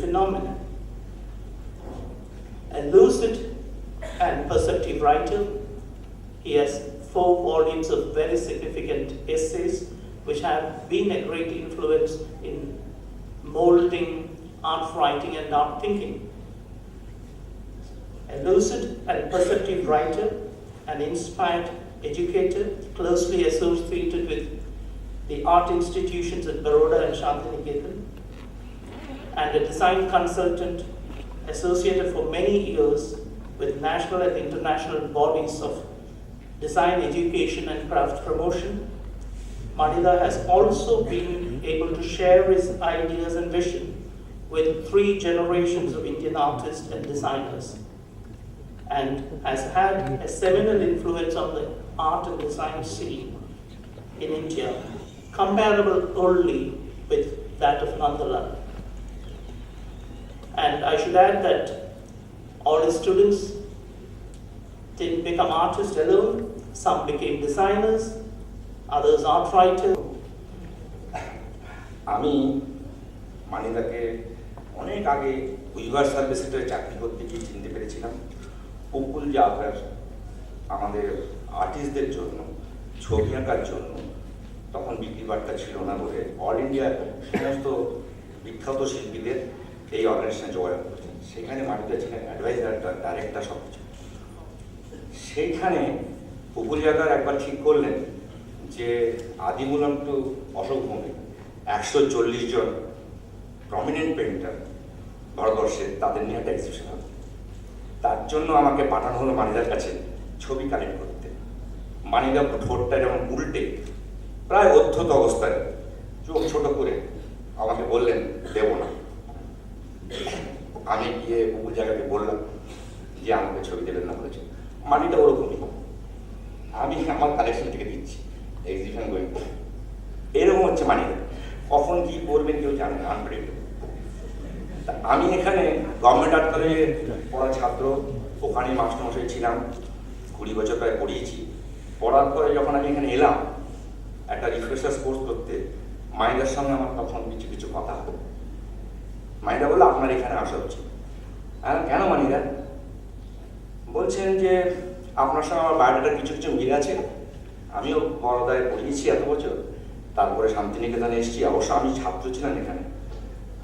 phenomenon. A lucid and perceptive writer, he has 4 volumes of very significant essays which have been a great influence in molding art writing and art thinking. A lucid and perceptive writer, an inspired educator, closely associated with the art institutions at Baroda and Shantiniketan, and a design consultant associated for many years with national and international bodies of design education and craft promotion. Manida has also been able to share his ideas and vision with 3 generations of Indian artists and designers, and has had a seminal influence on the art and design scene in India, comparable only with that of Nandalal. And I should add that all his students didn't become artists alone. Some became designers, others art writers. আমি মানিদাকে অনেক আগে universal বেসিসে চাকরি করতে গিয়ে চিনতে পেরেছিলাম। পুকুল জাফর আমাদের আর্টিস্টদের জন্য ছবি আঁকার জন্য তখন বিক্রি বার্তা ছিল না বলে অল ইন্ডিয়ার সমস্ত বিখ্যাত শিল্পীদের এই অর্গানাইজেশনে যোগাযোগ করেছেন। সেখানে মানিদা ছিলেন অ্যাডভাইজার, ডাইরেক্টর, সব কিছু। সেইখানে পুকুল জাফর একবার ঠিক করলেন যে আদিমূলম টু অশোক ভৌমিক 140 জন প্রমিনেন্ট পেন্টার ভারতবর্ষে, তাদের নিয়ে একটা এক্সিবিশন হবে। তার জন্য আমাকে পাঠানো হলো মানিদার কাছে ছবি কালেক্ট করতে। মানিদা ঠোঁটটা যেমন উল্টে প্রায় অধ্যত অবস্থায় চোখ ছোট করে আমাকে বললেন দেব না। আমি গিয়ে পুকুল জায়গাকে বললাম যে আমাকে ছবি দেবেন না বলেছে। মানিদা ওরকমই, আমি আমার কালেকশন থেকে দিচ্ছি, এক্সিবিশন গোয়িং। এরকম হচ্ছে মানিদা, কখন কি করবেন কেউ জানে না, আনপ্রেডিক্টেবল। আমি এখানে গভর্নমেন্ট আর্ট কলেজে পড়া ছাত্র, ওখানে মাস্টারমশাই ছিলাম, 20 বছর প্রায় পড়িয়েছি। পড়ার পরে যখন আমি এখানে এলাম একটা রিফ্রেশার্স কোর্স করতে, মাইদার সঙ্গে আমার তখন কিছু কিছু কথা হলো। মাইদা বললো আপনার এখানে আসা উচিত। কেন মানিদা? বলছেন যে আপনার সঙ্গে আমার বায়োডাটার কিছু কিছু মিল আছে। আমিও বড়দায় পড়িয়েছি এত বছর, তারপরে শান্তিনিকেতনে এসেছি। অবশ্য আমি ছাত্র ছিলাম এখানে,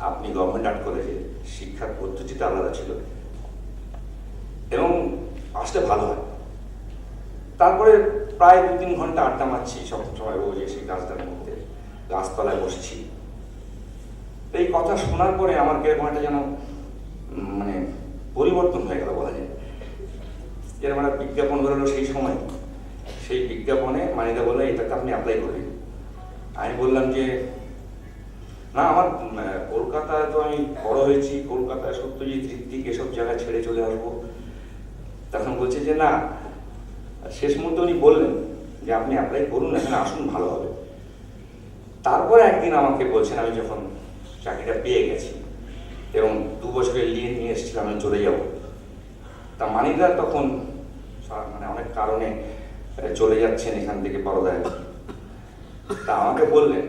আপনি গভর্নমেন্ট আর্ট কলেজে, শিক্ষার পদ্ধতিটা আলাদা ছিল এবং আসলে ভালো হয়। তারপরে প্রায় 2-3 ঘন্টা আড্ডা মারছি সব সময়, রোজ এসে গাছটার মধ্যে গাছতলায় বসেছি। এই কথা শোনার পরে আমার কিরকম একটা যেন মানে পরিবর্তন হয়ে গেল বলা যায়। এরকম একটা বিজ্ঞাপন বেরোলো সেই সময়, সেই বিজ্ঞাপনে মানিদা বললো এটাকে আপনি অ্যাপ্লাই করবেন। আমি বললাম যে না, আমার কলকাতায় তো আমি বড় হয়েছি, কলকাতায় সত্যজিৎ, ঋত্বিক এসব জায়গায় ছেড়ে চলে আসবো। তখন বলছে যে না, শেষ মুহূর্তে উনি বললেন যে আপনি অ্যাপ্লাই করুন, এখানে আসুন, ভালো হবে। তারপরে একদিন আমাকে বলছেন, আমি যখন চাকরিটা পেয়ে গেছি এবং 2 বছরের লিভ নিয়ে এসেছিলাম আমি চলে যাব, তা মানিদা তখন মানে অনেক কারণে চলে যাচ্ছেন এখান থেকে বড়দায়। তা আমাকে বললেন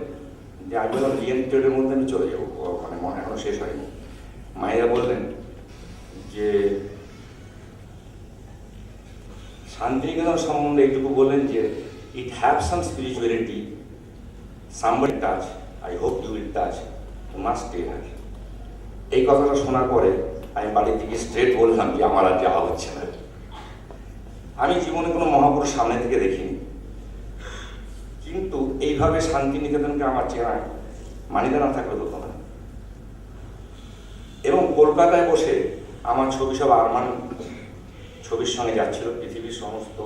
যে আমি যখন লিএন পিরিয়ডের মধ্যে আমি চলে যাবো, মানে মনে এখনো শেষ হয়নি। মাইদা বললেন যে শান্তিনিকেতন সম্বন্ধে এইটুকু বললেন যে it have some spirituality, somebody touch, I hope you will touch, you must stay here. এই কথাটা শোনার পরে আমি বাড়ি থেকে স্ট্রেট বললাম যে আমার আর যাওয়া হচ্ছে না। আমি জীবনে কোনো মহাপুরুষ সামনে থেকে দেখিনি, কিন্তু এইভাবে শান্তিনিকেতনকে আমার চেহারা মানিদা না থাকলে হতো না। এবং কলকাতায় বসে আমার ছবি সব আরমান ছবির সঙ্গে যাচ্ছিল। পৃথিবীর সমস্ত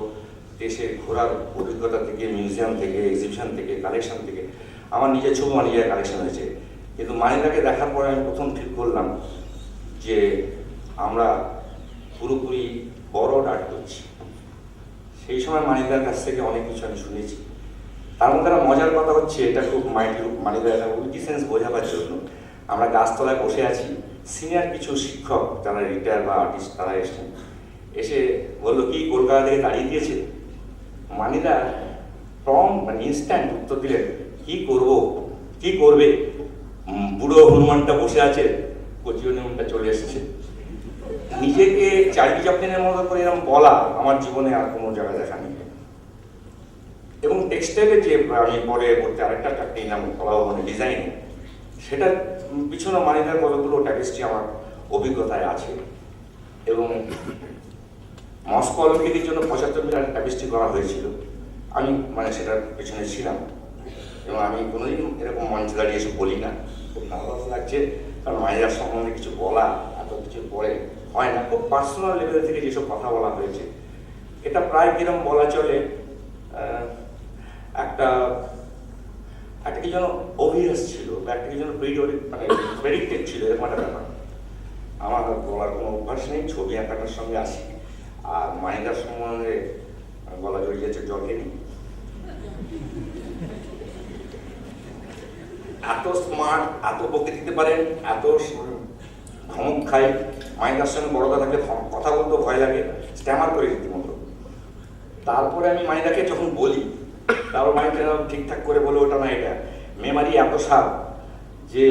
দেশে ঘোরার অভিজ্ঞতা থেকে, মিউজিয়াম থেকে, এক্সিবিশন থেকে, কালেকশন থেকে আমার নিজের ছবি আমার নিজের কালেকশন হয়েছে। কিন্তু মানিদাকে দেখার পরে আমি প্রথম ঠিক করলাম যে আমরা পুরোপুরি বড় আর্ট করছি। সেই সময় মানিদার কাছ থেকে অনেক কিছু আমি শুনেছি। তার মধ্যে একটা মজার কথা হচ্ছে, এটা খুব মানিদার একটা উইটি সেন্স বোঝাবার জন্য আমরা গাছতলায় বসে আছি, সিনিয়র কিছু শিক্ষক যারা রিটায়ার বা আর্টিস্ট তারা এসেছেন, এসে বললো কি কলকাতা থেকে তাড়িয়ে দিয়েছে? মানিদা মানে ইনস্ট্যান্ট উত্তর দিলেন কি করব, কি করবে, বুড়ো হনুমানটা বসে আছে, কোচিও নিয়মটা চলে এসেছে। নিজেকে চার্লি চ্যাপলিনের মতো করে এরকম বলা আমার জীবনে আর কোনো জায়গায় দেখা নেই। এবং টেক্সটাইলে যে আমি পরে করতে আরেকটা চাকরি নিলাম কলাভবনে ডিজাইনে, সেটার পিছনে মানিদার কতগুলো ট্যাপেস্ট্রি আমার অভিজ্ঞতায় আছে। এবং মস্কো অলিম্পিকের জন্য 75 মিটার ট্যাপেস্ট্রি করা হয়েছিল, আমি মানে সেটার পেছনে ছিলাম। এবং আমি কোনোদিন এরকম মঞ্চে দাঁড়িয়ে এসে বলি না, খুব নার্ভাস লাগছে, কারণ মায়ের সম্বন্ধে কিছু বলা এত কিছু পরে হয় না। খুব পার্সোনাল লেভেল থেকে যেসব কথা বলা হয়েছে, এটা প্রায় কিরম বলা চলে, একটা কি যেন অভিয়াস ছিল বা একটা কি যেন মানে প্রেডিক্টেড ছিল, এরকম একটা ব্যাপার। আমার বলার কোনো অভ্যাস নেই, ছবি আঁকানোর সঙ্গে আসি, আর মাইদার সম্বন্ধে বলা জড়িয়েছে জলকে নেই। এত স্মার্ট, এত বকে দিতে পারেন, এত ধমক খায়। মাইদার সঙ্গে বড়দা থাকলে কথা বলতে ভয় লাগে, স্ট্যামার করে রীতিমতো। তারপরে আমি মাইদাকে যখন বলি, তারপর মাইদা ঠিকঠাক করে বলে ওটা না এটা মেমারি এত সাপ যে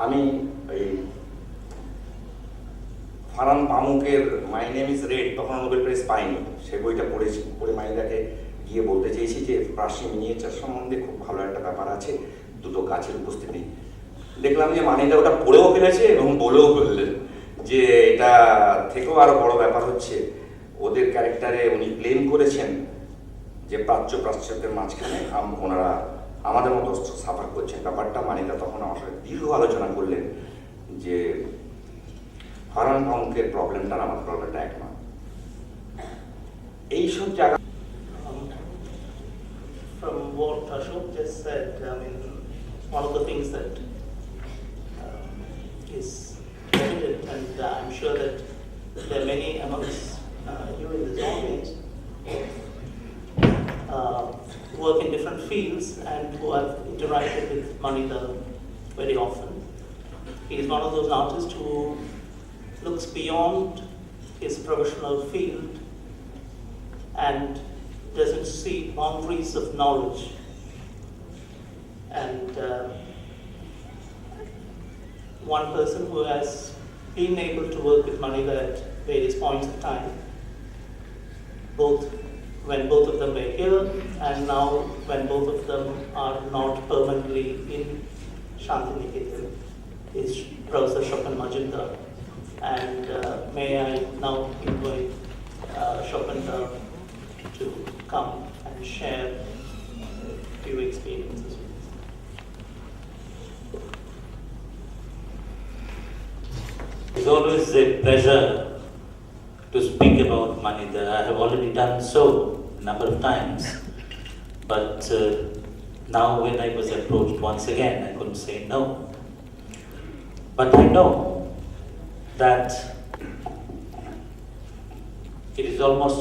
আমি এই Farhan পামুকের my name is red, তখন নোবেল প্রাইজ পাইনি, সে বইটা পড়েছি। পড়ে মাইদাকে গিয়ে বলতে চেয়েছি যে প্রাসী মিনিয়েচার সম্বন্ধে খুব ভালো একটা ব্যাপার আছে, দুটো গাছের উপস্থিতি। দেখলাম যে মানিদা ওটা পড়েও ফেলেছে এবং বলেও ফেললেন যে এটা থেকেও আরো বড় ব্যাপার হচ্ছে ওদের ক্যারেক্টারে উনি ক্লেম করেছেন যে প্রাচ্য প্রাচ্যের মাঝখানে ওনারা আমাদের মতো সাফার করছেন। ব্যাপারটা মানিদা তখন আমার সাথে দীর্ঘ আলোচনা করলেন যে ফারান পামুকের প্রবলেমটা আমার প্রবলেমটা এক নয়। এইসব জায়গা From what Ashok just said, I mean, one of the things that is evident, and I'm sure that there are many amongst you in this audience who work in different fields and who have interacted with Manida very often. He is one of those artists who looks beyond his professional field and doesn't see boundaries of knowledge. And one person who has been able to work with Manida at various points of time, both when both of them were here and now when both of them are not permanently in Shantiniketan, is Professor Shopan Majumdar. And may I now invite Shopandar to come and share a few experiences with us. It's always a pleasure to speak about Manida. I have already done so a number of times, but now when I was approached once again, I couldn't say no. But I know that it is almost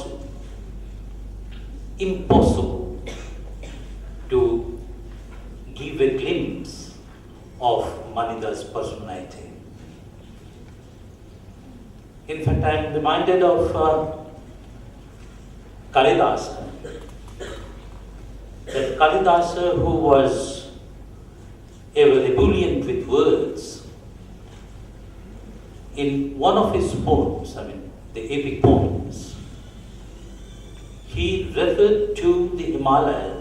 impossible to give a glimpse of Manida's personality. In fact, I am reminded of Kalidasa. That Kalidasa, who was ever ebullient with words, in one of his poems, I mean the epic poems, he referred to the Himalaya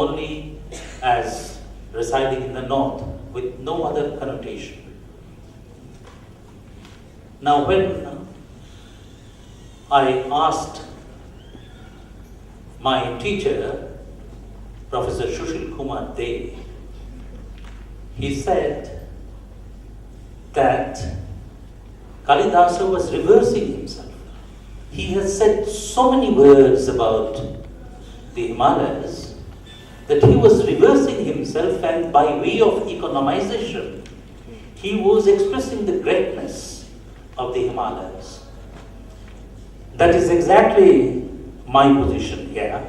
only as residing in the north with no other connotation. Now when I asked my teacher, Professor Sushil Kumar De, he said that Kalidasa was reversing himself. He has said so many words about the Himalayas that he was reversing himself, and by way of economization, he was expressing the greatness of the Himalayas. That is exactly my position here.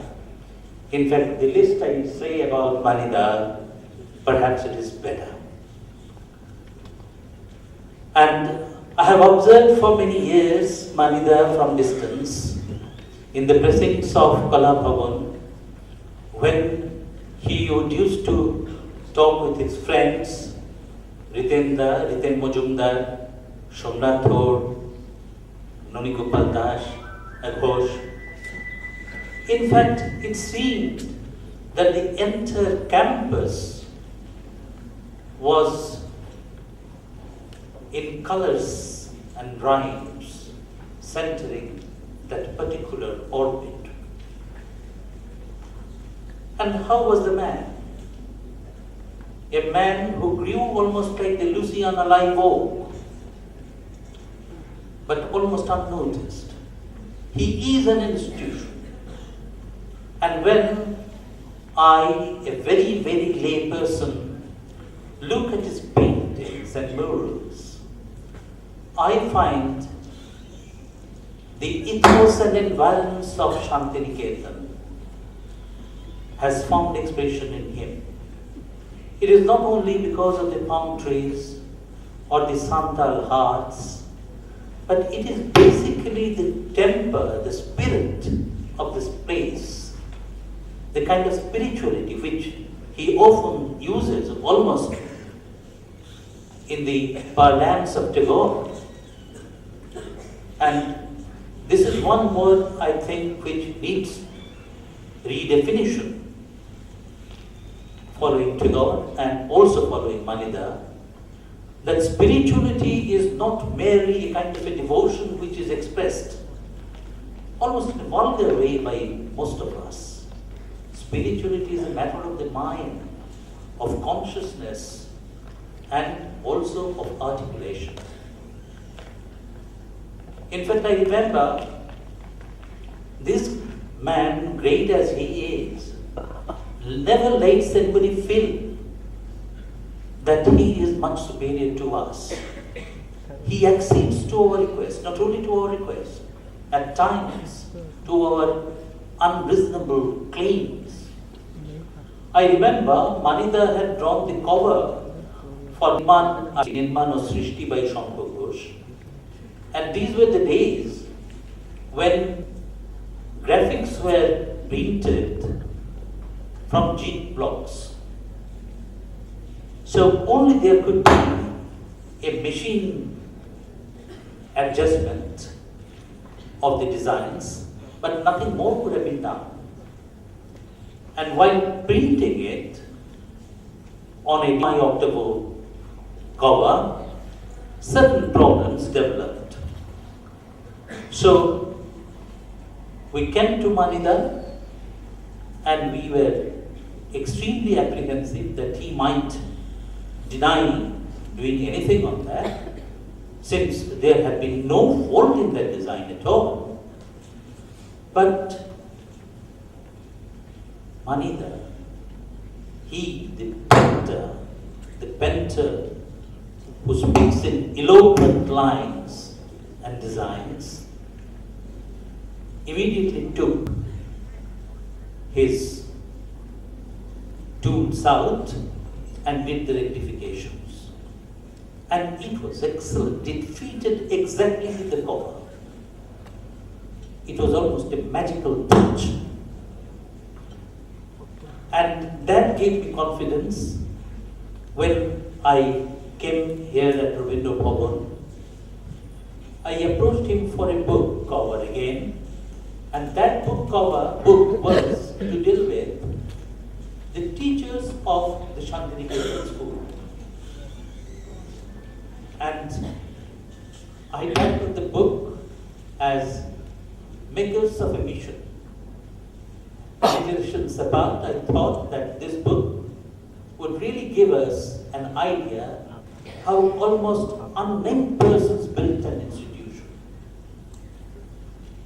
In fact, the list I say about Manida, perhaps it is better. And I have observed for many years Manida from distance in the precincts of Kala Bhavan, when he used to talk with his friends Riten Mojumdar, Somnath Thor, Nonigopal Das, Ghosh. In fact, it seemed that the entire campus was in colors and rhymes centering that particular orbit. And how was the man? A man who grew almost like the Louisiana live oak, but almost unnoticed. He is an institution. And when I, a very, very lay person, look at his paintings and murals, I find the ethos and environs of Shantiniketan has found expression in him. It is not only because of the palm trees or the Santal hearts, but it is basically the temper, the spirit of this place, the kind of spirituality which he often uses almost in the parlance of Tagore. And this is one word, I think, which needs redefinition following Tagore and also following Manida, that spirituality is not merely a kind of a devotion which is expressed almost in a vulgar way by most of us. Spirituality is a matter of the mind, of consciousness, and also of articulation. In fact, I remember this man, great as he is, never lets anybody feel that he is much superior to us. He accedes to our request, not only to our request, at times to our unreasonable claims. I remember Manida had drawn the cover for Nirman or Srishti by Shankar Ghosh. And these were the days when graphics were printed from Jeep blocks. So only there could be a machine adjustment of the designs, but nothing more could have been done. And while printing it on a mi-octavo cover, certain problems developed. So we came to Manida and we were extremely apprehensive that he might deny doing anything on that, since there had been no fault in that design at all. But Manida, he, the painter who speaks in eloquent lines and designs, immediately took his tools out and did the rectifications. And it was excellent. It fitted exactly with the cover. It was almost a magical touch. And that gave me confidence when I came here at Rabindra Bhavan. I approached him for a book cover again, and that book was to deal with the teachers of the Shantiniketan school. And I titled the book as Makers of a Mission. Generations apart, I thought that this book would really give us an idea how almost unnamed persons built an institution.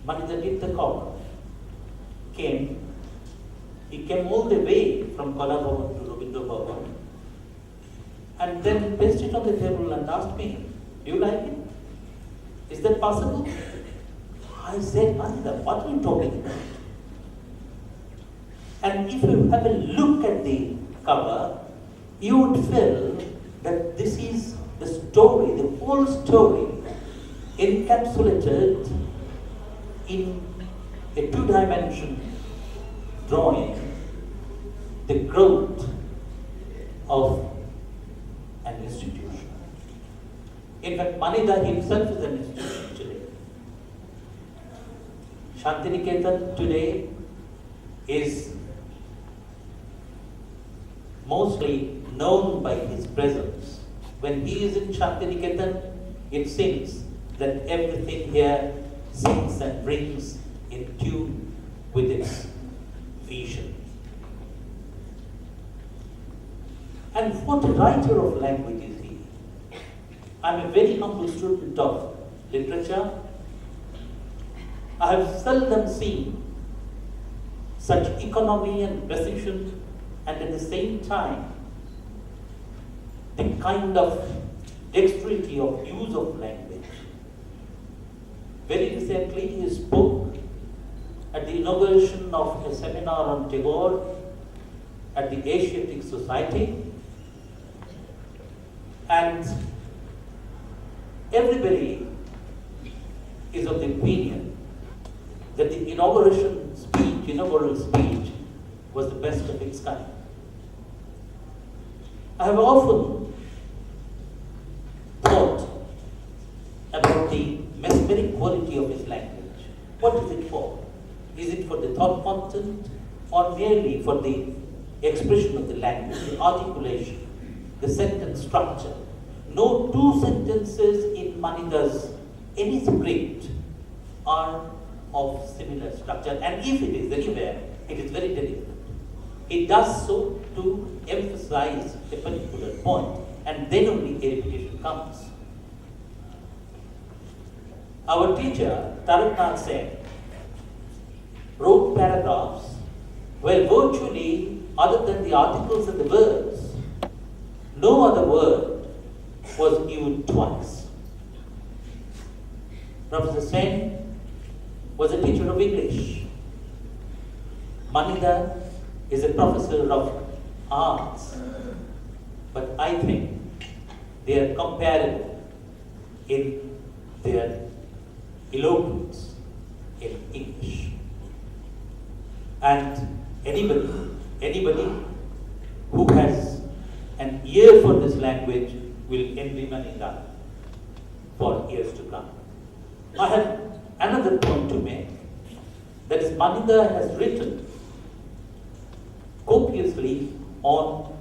Manida did the cover. He came all the way from Kala Bhavan to Rabindra Bhavan, and then placed it on the table and asked me, "Do you like it? Is that possible?" I said, "Manida, what are you talking about?" And if you have a look at the cover, you would feel that this is the story, the whole story, encapsulated in a two-dimension drawing, the growth of an institution. In fact, Manida himself is an institution today. Shantiniketan today is mostly known by his presence. When he is in Shantiniketan, it seems that everything here sings and rings in tune with its vision. And what a writer of language is he? I'm a very humble student of literature. I have seldom seen such economy and precision, and at the same time, the kind of dexterity of use of language. Very recently, he spoke at the inauguration of a seminar on Tagore at the Asiatic Society, and everybody is of the opinion that the inaugural speech was the best of its kind. I have often thought about the mesmeric quality of his language. What is it for? Is it for the thought content or merely for the expression of the language, the articulation, the sentence structure? No two sentences in Manida's any script are of similar structure, and if it is anywhere, it is very deliberate. It does so to emphasize a particular point, and then only a repetition comes. Our teacher, Tarak Sen, wrote paragraphs where virtually, other than the articles and the verbs, no other word was used twice. Professor Sen was a teacher of English. Manida is a professor of arts, but I think they are comparable in their eloquence in English. And anybody who has an ear for this language will envy Manida for years to come. I have another point to make, that is, Manida has written copiously on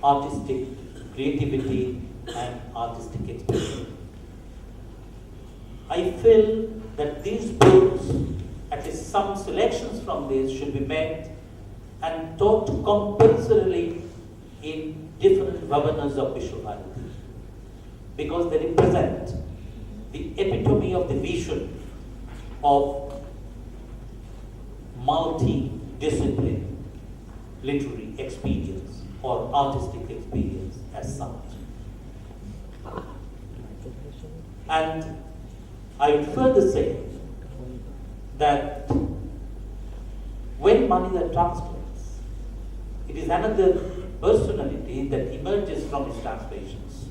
artistic creativity and artistic expression. I feel that these books, at least some selections from these, should be made and taught compulsorily in different bhavanas of Visva-Bharati, because they represent the epitome of the vision of multi-discipline literary experience or artistic experience as such. And I would further say that when Manida translates, it is another personality that emerges from his translations.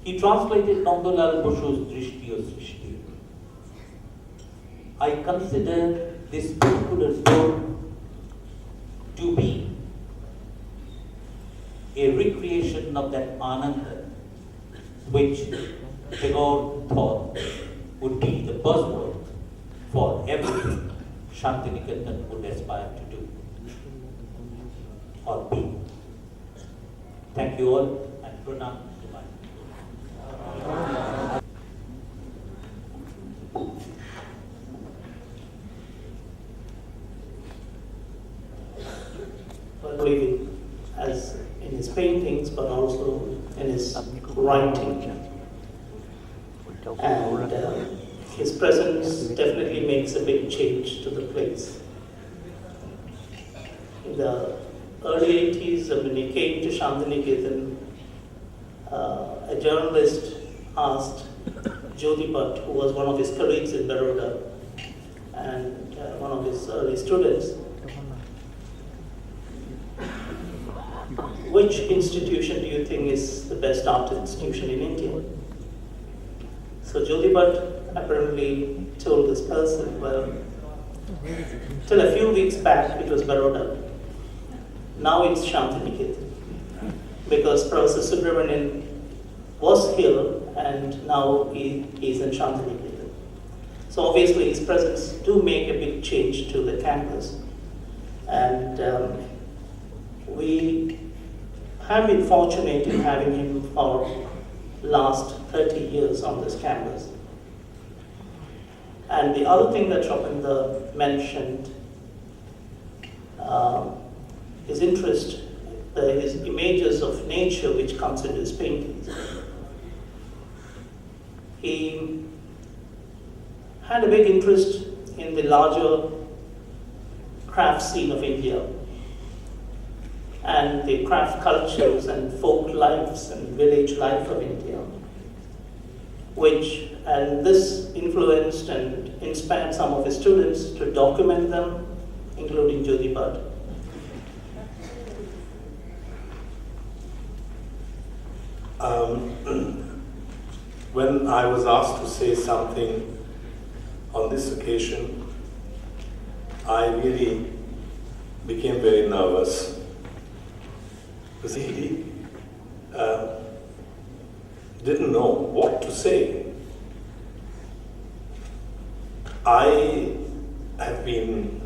He translated Nandalal Boshu's Drishti or Srishti. I consider this particular book to be a recreation of that Ananda which Tagore thought would be the buzzword for everything Shantiniketan would aspire to do or be. Thank you all, and pranam. Believing as in his paintings, but also in his writing. And his presence definitely makes a big change to the place. In the early 80s, when he came to Shantiniketan, a journalist asked Jyoti Bhatt, who was one of his colleagues in Baroda and one of his early students, which institution do you think is the best art institution in India? So Jyoti Bhatt apparently told this person, well, till a few weeks back it was Baroda, now it's Shantiniketan. because Professor Subramanian was here and now he's in Shantiniketan. So obviously his presence do make a big change to the campus. And we have been fortunate in having him for last 30 years on this campus. And the other thing that Shopendra mentioned, his interest, his images of nature which comes into his paintings. He had a big interest in the larger craft scene of India and the craft cultures and folk lives and village life of India, and this influenced and inspired some of his students to document them, including Jyoti Bhatt. When I was asked to say something on this occasion, I really became very nervous. Because he didn't know what to say. I have been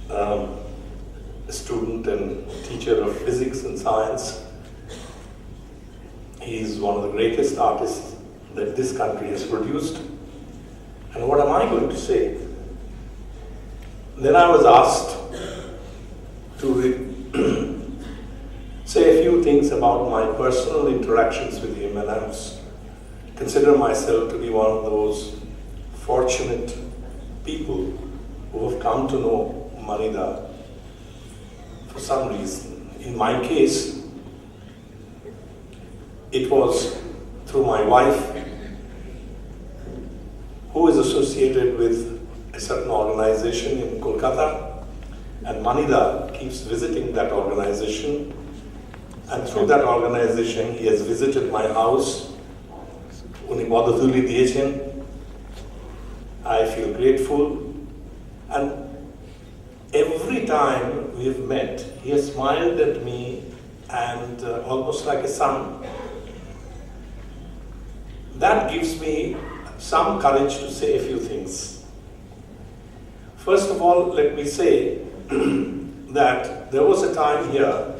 a student and teacher of physics and science. He's one of the greatest artists that this country has produced. And what am I going to say? Then I was asked to say a few things about my personal interactions with him, and I consider myself to be one of those fortunate people who have come to know Manida for some reason. In my case, it was through my wife, who is associated with a certain organization in Kolkata, and Manida keeps visiting that organization, and through that organization he has visited my house. Uni Bodhaduli diyechen. I feel grateful, and every time we have met, he has smiled at me and almost like a son. That gives me some courage to say a few things. First of all, let me say that there was a time here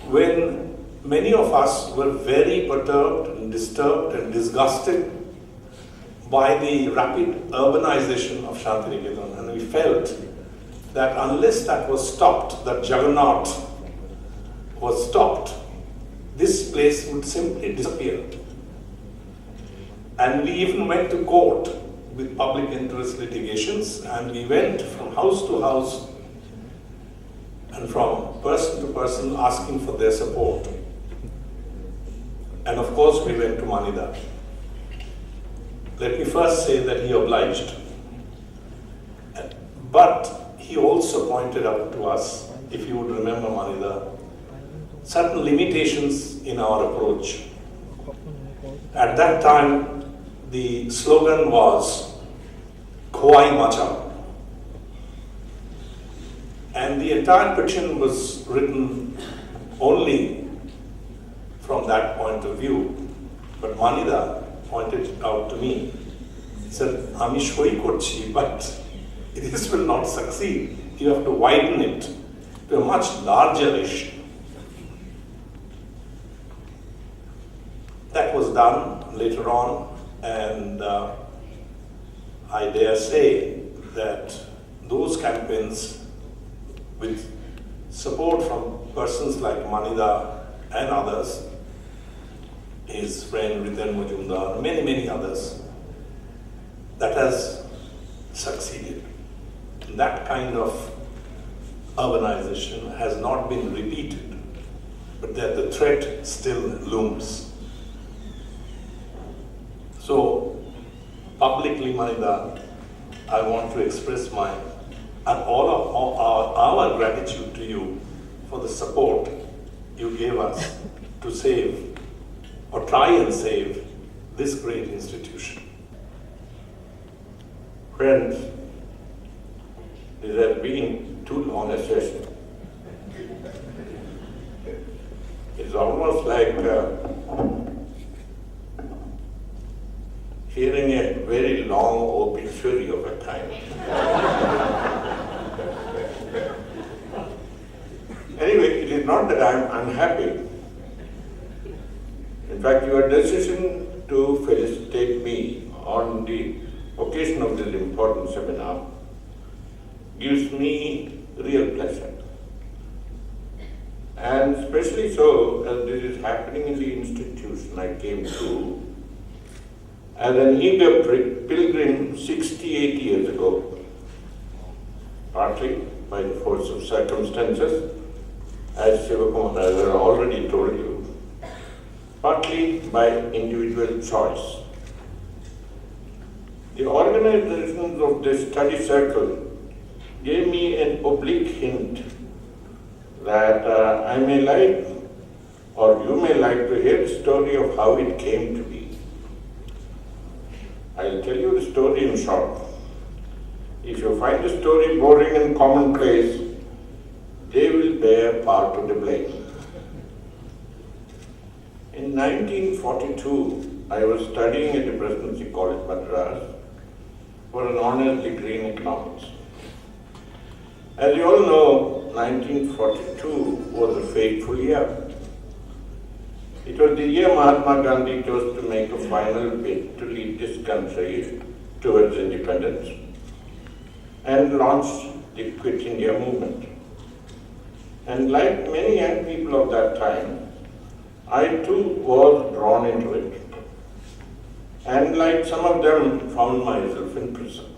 when many of us were very perturbed and disturbed and disgusted by the rapid urbanization of Shantiniketan, and we felt that unless that was stopped, that juggernaut was stopped, this place would simply disappear. And we even went to court with public interest litigations, and we went from house to house and from person to person asking for their support. And of course we went to Manida. Let me first say that he obliged. But he also pointed out to us, if you would remember Manida, certain limitations in our approach. At that time, the slogan was Khwai Macha. And the entire petition was written only from that point of view. But Manida pointed it out to me. He said, Ami shoi korchi, but this will not succeed. You have to widen it to a much larger issue. That was done later on, and I dare say that those campaigns, with support from persons like Manida and others, his friend Riten Majumdar, many others, that has succeeded. That kind of urbanization has not been repeated, but that the threat still looms. So, publicly, Manida, I want to express my and all of our gratitude to you for the support you gave us to save or try and save this great institution. Friends, this has been too long a session. It's almost like hearing a very long obituary of a kind. Anyway, it is not that I am unhappy. In fact, your decision to felicitate me on the occasion of this important seminar gives me real pleasure. And especially so as this is happening in the institution I came to as an eager pilgrim 68 years ago, partly by the force of circumstances, as Sivakumar has already told you, partly by individual choice. The organizations of this study circle gave me an oblique hint that I may like, or you may like to hear the story of how it came to be. I'll tell you the story in short. If you find the story boring and commonplace, they will bear part of the blame. In 1942, I was studying at the Presidency College, Madras, for an honors degree in economics. As you all know, 1942 was a fateful year. It was the year Mahatma Gandhi chose to make a final bid to lead this country towards independence and launched the Quit India movement. And like many young people of that time, I too was drawn into it. And like some of them, found myself in prison,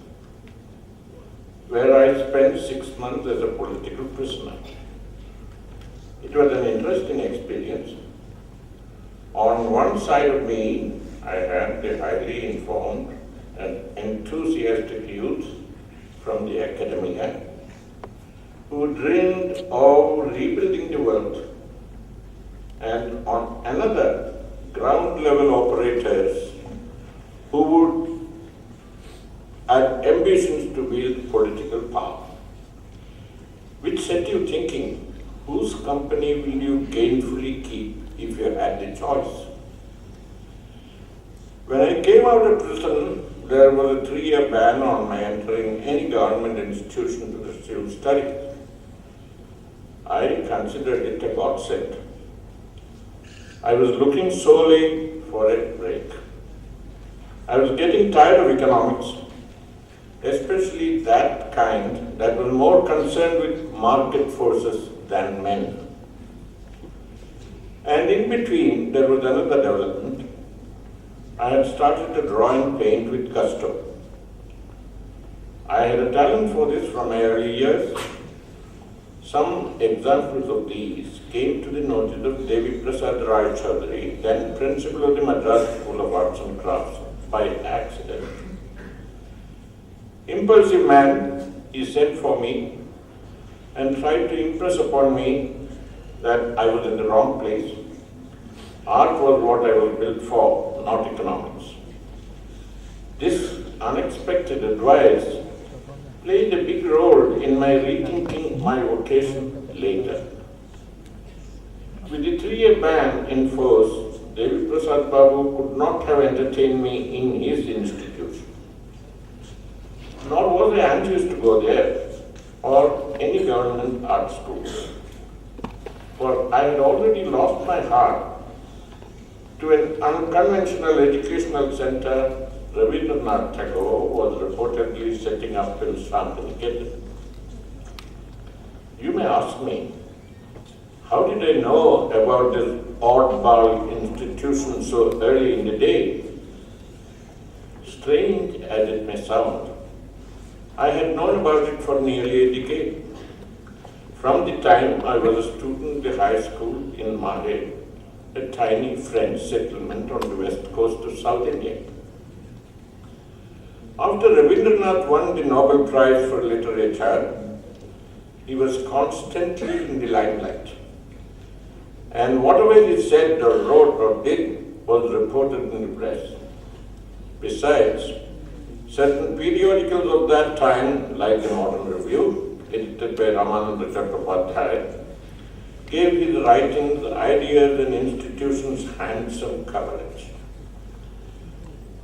where I spent 6 months as a political prisoner. It was an interesting experience. On one side of me, I had the highly informed and enthusiastic youth from the academia who dreamed of rebuilding the world, and on another, ground level operators who would had ambitions to wield political power, which set you thinking, whose company will you gainfully keep if you had the choice? When I came out of prison, there was a 3-year ban on my entering any government institution to pursue studies. I considered it a godsend. I was looking solely for a break. I was getting tired of economics, especially that kind that was more concerned with market forces than men. And in between, there was another development. I had started to draw and paint with gusto. I had a talent for this from my early years. Some examples of these came to the notice of Devi Prasad Rai Chaudhary, then principal of the Madras School of Arts and Crafts, by accident. Impulsive man, he sent for me and tried to impress upon me that I was in the wrong place. Art was what I was built for, not economics. This unexpected advice played a big role in my rethinking my vocation later. With the 3-year ban in force, Devi Prasad Babu could not have entertained me in his institution. Nor was I anxious to go there or any government art school. For I had already lost my heart to an unconventional educational center Rabindranath Tagore was reportedly setting up in Shantiniketan. You may ask me, how did I know about this oddball institution so early in the day? Strange as it may sound, I had known about it for nearly a decade. From the time I was a student at the high school in Mahe, a tiny French settlement on the west coast of South India. After Rabindranath won the Nobel Prize for Literature, he was constantly in the limelight. And whatever he said or wrote or did was reported in the press. Besides, certain periodicals of that time, like the Modern Review, edited by Ramananda Chattopadhyay, gave his writings, ideas and institutions handsome coverage.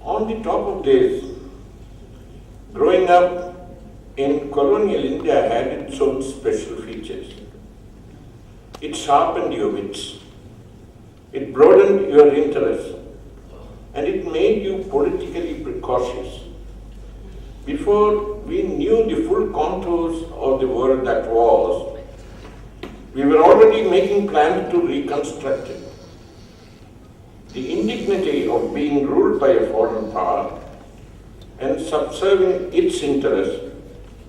On the top of this, growing up in colonial India had its own special features. It sharpened your wits, it broadened your interests, and it made you politically precautious. Before we knew the full contours of the world that was, we were already making plans to reconstruct it. The indignity of being ruled by a foreign power and subserving its interests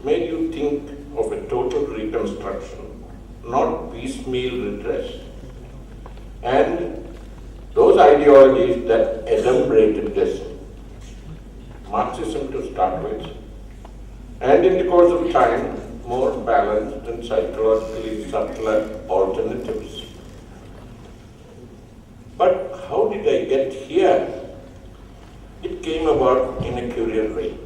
made you think of a total reconstruction, not piecemeal redress. And those ideologies that adumbrated this, Marxism to start with, and in the course of time, more balanced and psychologically subtler alternatives. But how did I get here? It came about in a curious way.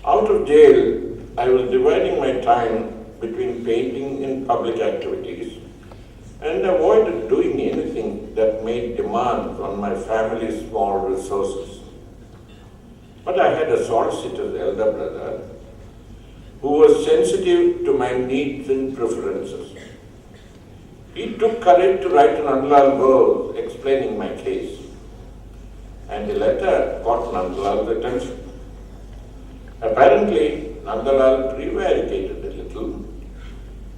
Out of jail, I was dividing my time between painting and public activities and avoided doing anything that made demands on my family's small resources. But I had a solicitor's elder brother who was sensitive to my needs and preferences. He took courage to write an Nandalal verse explaining my case, and the letter caught Nandalal's attention. Apparently, Nandalal prevaricated a little,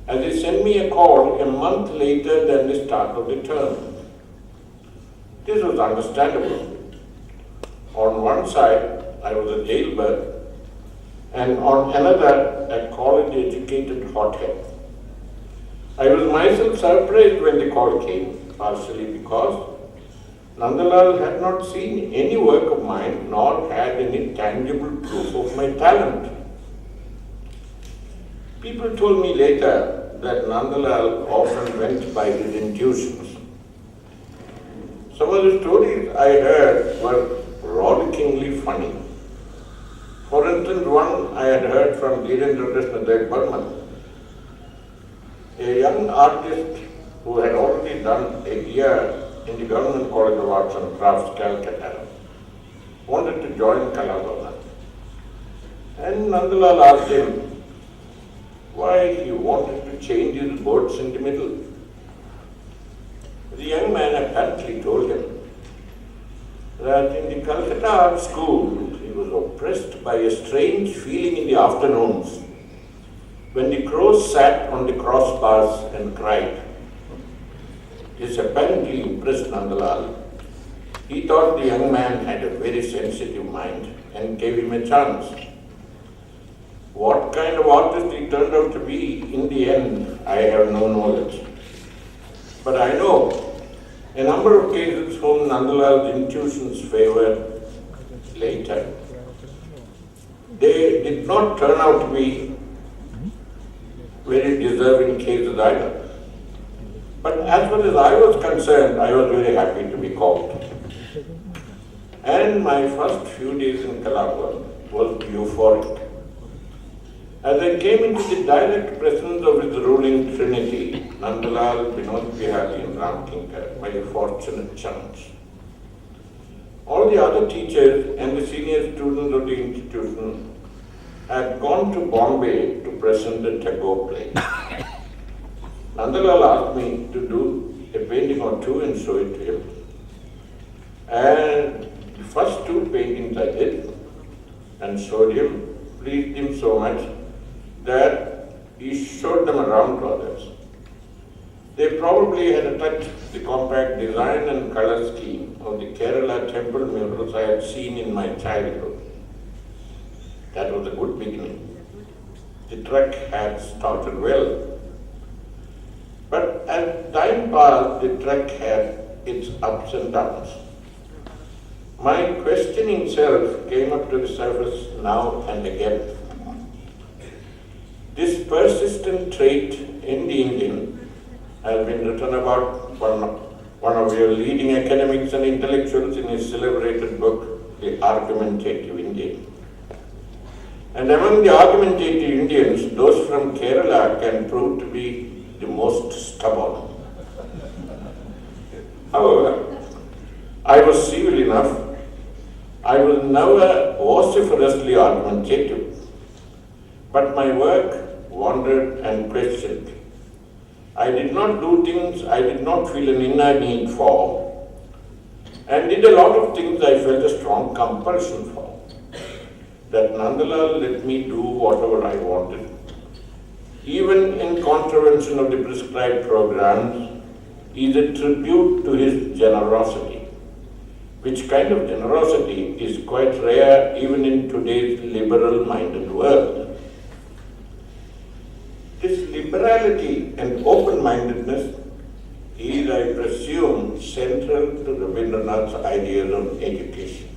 as he sent me a call a month later than the start of the term. This was understandable. On one side, I was a jailbird, and on another, a college-educated hothead. I was myself surprised when the call came, partially because Nandalal had not seen any work of mine, nor had any tangible proof of my talent. People told me later that Nandalal often went by his intuitions. Some of the stories I heard were rollickingly funny. For instance, one I had heard from Dhirendra Krishna Burman, a young artist who had already done a year in the Government College of Arts and Crafts, Calcutta, wanted to join Kalabhavan. And Nandalal asked him why he wanted to change his boards in the middle. The young man apparently told him that in the Calcutta Art School, he was oppressed by a strange feeling in the afternoons when the crows sat on the crossbars and cried. This apparently impressed Nandalal. He thought the young man had a very sensitive mind and gave him a chance. What kind of artist he turned out to be in the end, I have no knowledge. But I know a number of cases whom Nandalal's intuitions favored later. They did not turn out to be very deserving cases either. But as far as I was concerned, I was very happy to be called. And my first few days in Kalabhavan was euphoric. As I came into the direct presence of his ruling trinity, Nandalal, Vinod Bihari and Ramkinkar, by a fortunate chance. All the other teachers and the senior students of the institution had gone to Bombay to present the Tagore play. Nandalal asked me to do a painting or two and show it to him. And the first two paintings I did and showed him pleased him so much that he showed them around to others. They probably had touched the compact design and color scheme of the Kerala temple murals I had seen in my childhood. That was a good beginning. The trek had started well. But as time passed, the trek had its ups and downs. My questioning self came up to the surface now and again. This persistent trait in the Indian has been written about one of your leading academics and intellectuals in his celebrated book, The Argumentative Indian. And among the argumentative Indians, those from Kerala can prove to be the most stubborn. However, I was civil enough. I was never vociferously argumentative, but my work wandered and questioned. I did not do things I did not feel an inner need for, and did a lot of things I felt a strong compulsion for. That Nandalal let me do whatever I wanted, even in contravention of the prescribed programs, is a tribute to his generosity, which kind of generosity is quite rare even in today's liberal-minded world. This liberality and open-mindedness is, I presume, central to Rabindranath's ideas on education.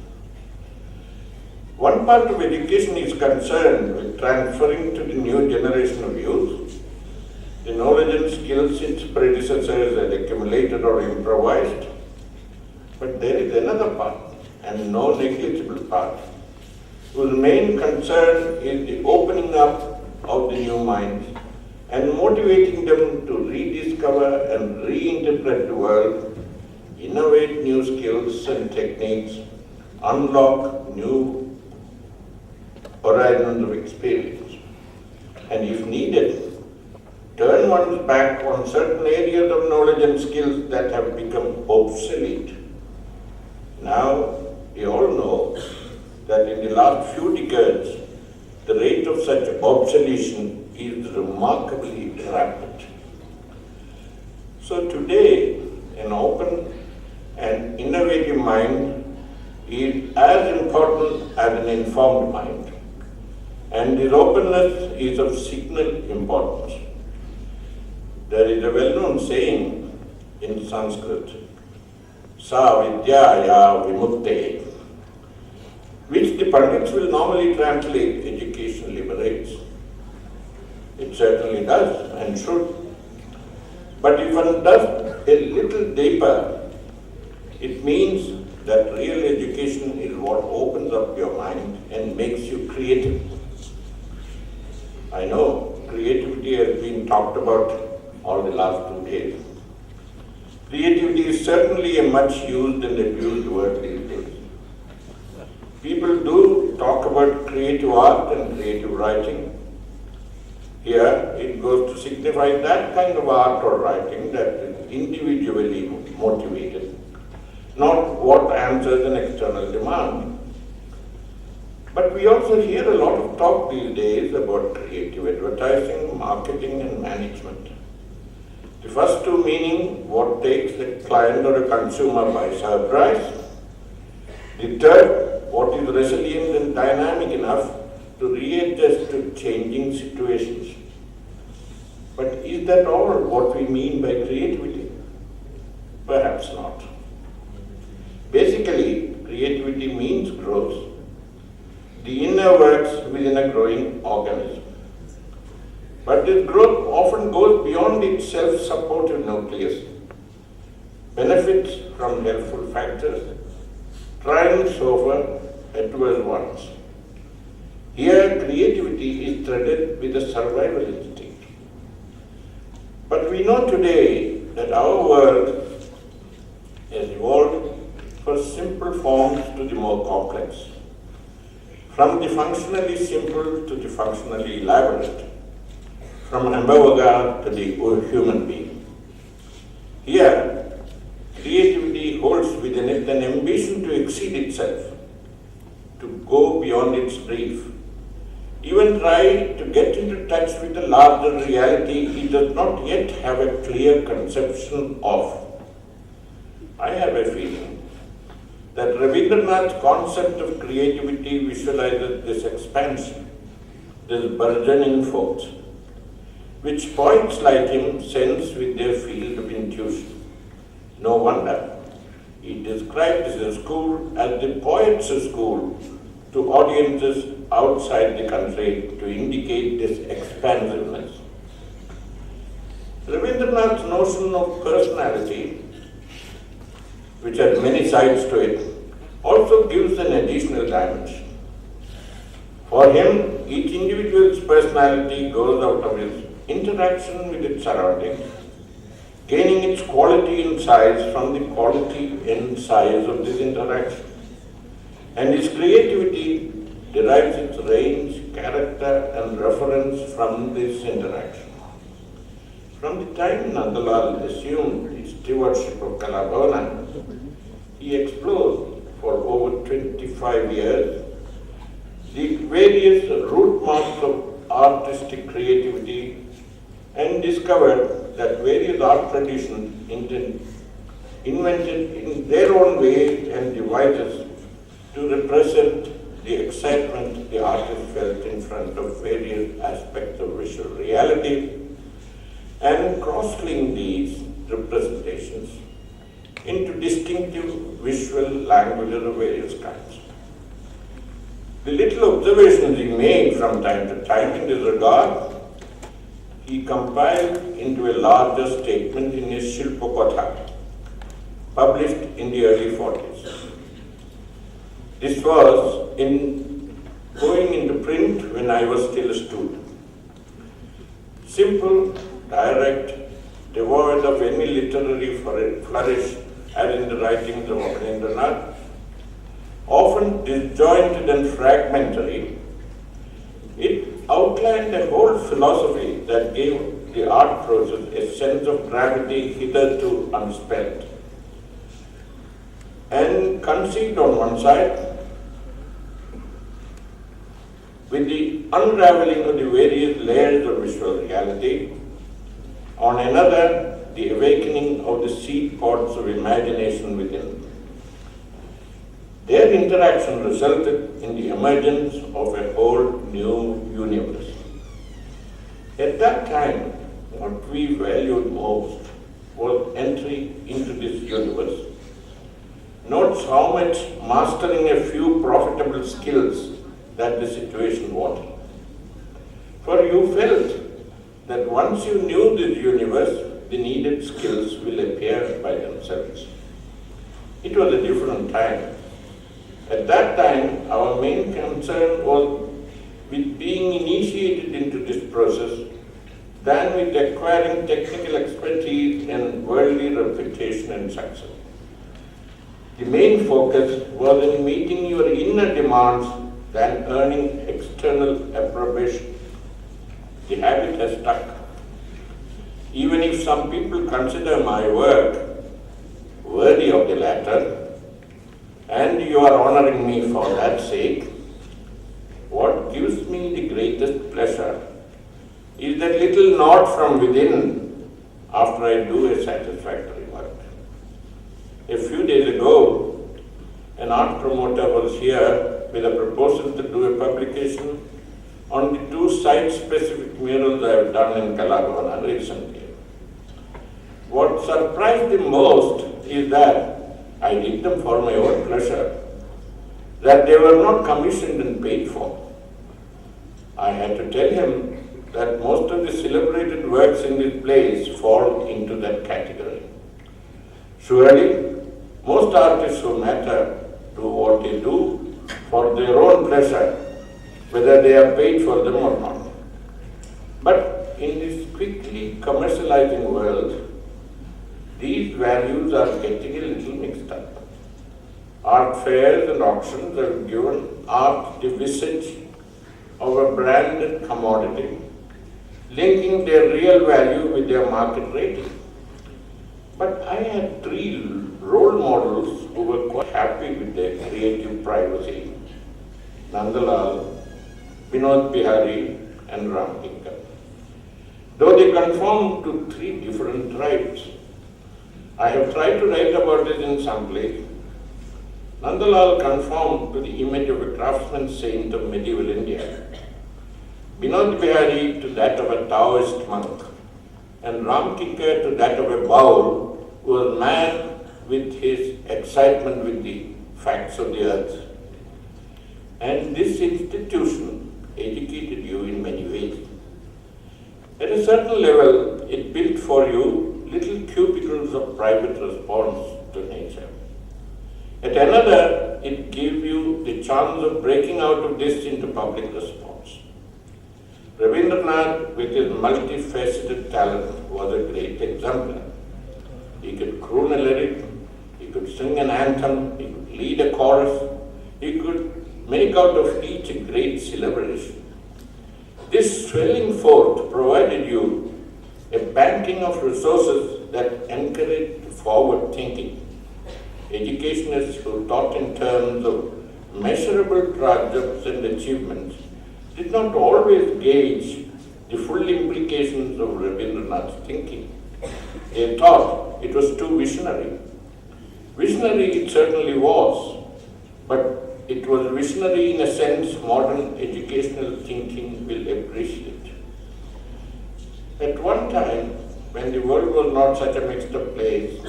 One part of education is concerned with transferring to the new generation of youth the knowledge and skills its predecessors had accumulated or improvised. But there is another part, and no negligible part, whose main concern is the opening up of the new minds and motivating them to rediscover and reinterpret the world, innovate new skills and techniques, unlock new horizons of experience, and if needed, turn one's back on certain areas of knowledge and skills that have become obsolete. Now, we all know that in the last few decades, the rate of such obsolescence is remarkably rapid. So today, an open and innovative mind is as important as an informed mind, and this openness is of signal importance. There is a well-known saying in Sanskrit, Sa Vidyaya Vimukte, which the Pandits will normally translate education liberates. It certainly does and should. But if one does a little deeper, it means that real education is what opens up your mind and makes you creative. I know creativity has been talked about all the last 2 days. Creativity is certainly a much used and abused word these days. People do talk about creative art and creative writing. Here, it goes to signify that kind of art or writing that is individually motivated, not what answers an external demand. But we also hear a lot of talk these days about creative advertising, marketing, and management. The first two meaning what takes a client or a consumer by surprise. The third, what is resilient and dynamic enough to readjust to changing situations. But is that all what we mean by creativity? Perhaps not. Basically, creativity means growth. The inner works within a growing organism. But this growth often goes beyond its self-supportive nucleus, benefits from helpful factors, triumphs over adverse ones. Here, creativity is threaded with a survival instinct. But we know today that our world has evolved from simple forms to the more complex, from the functionally simple to the functionally elaborate, from hamburger to the human being. Here, creativity holds within it an ambition to exceed itself, to go beyond its brief, even try to get into touch with a larger reality it does not yet have a clear conception of. I have a feeling that Rabindranath's concept of creativity visualizes this expansion, this burgeoning force, which poets like him sense with their field of intuition. No wonder he described his school as the poet's school to audiences outside the country to indicate this expansiveness. Rabindranath's notion of personality, which has many sides to it, also gives an additional dimension. For him, each individual's personality goes out of his interaction with its surroundings, gaining its quality and size from the quality and size of this interaction. And its creativity derives its range, character and reference from this interaction. From the time Nandalal assumed the stewardship of Kalabhavana, he explored for over 25 years the various root marks of artistic creativity and discovered that various art traditions invented in their own way and devices to represent the excitement the artist felt in front of various aspects of visual reality, and cross-link these representations into distinctive visual languages of various kinds. The little observations he made from time to time in this regard, he compiled into a larger statement in his Shilpakotha, published in the early 40s. This was going into print when I was still a student. Simple, direct, devoid of any literary flourish as in the writings of Abanindranath, often disjointed and fragmentary, it outlined a whole philosophy that gave the art process a sense of gravity hitherto unspent, and conceived on one side with the unraveling of the various layers of visual reality, on another, the awakening of the seed pods of imagination within. Their interaction resulted in the emergence of a whole new universe. At that time, what we valued most was entry into this universe, not so much mastering a few profitable skills that the situation wanted. For you felt that once you knew this universe, the needed skills will appear by themselves. It was a different time. At that time, our main concern was with being initiated into this process than with acquiring technical expertise and worldly reputation and success. The main focus was in meeting your inner demands than earning external approbation. The habit has stuck. Even if some people consider my work worthy of the latter, and you are honoring me for that sake, what gives me the greatest pleasure is that little nod from within after I do a satisfactory work. A few days ago, an art promoter was here with a proposal to do a publication on the 2 site-specific murals I have done in Kalabhavana recently. What surprised him most is that I did them for my own pleasure, that they were not commissioned and paid for. I had to tell him that most of the celebrated works in this place fall into that category. Surely, most artists who matter do what they do for their own pleasure, whether they are paid for them or not. But in this quickly commercializing world, these values are getting a little mixed up. Art fairs and auctions have given art the visage of a branded commodity, linking their real value with their market rating. But I had 3 role models who were quite happy with their creative privacy: Nandalal, Vinod Bihari and Ramkinka. Though they conform to 3 different tribes, I have tried to write about it in some place. Nandalal conformed to the image of a craftsman saint of medieval India, Vinod Bihari to that of a Taoist monk, and Ramkinka to that of a Baul who was mad with his excitement with the facts of the earth. And this institution educated you in many ways. At a certain level, it built for you little cubicles of private response to nature. At another, it gave you the chance of breaking out of this into public response. Rabindranath, with his multifaceted talent, was a great exemplar. He could croon a lyric, he could sing an anthem, he could lead a chorus, he could make out of each a great celebration. This swelling forth provided you a banking of resources that encouraged forward thinking. Educationists who taught in terms of measurable triumphs and achievements did not always gauge the full implications of Rabindranath's thinking. They thought it was too visionary. Visionary it certainly was, but it was visionary in a sense modern educational thinking will appreciate. At one time, when the world was not such a mixed up place,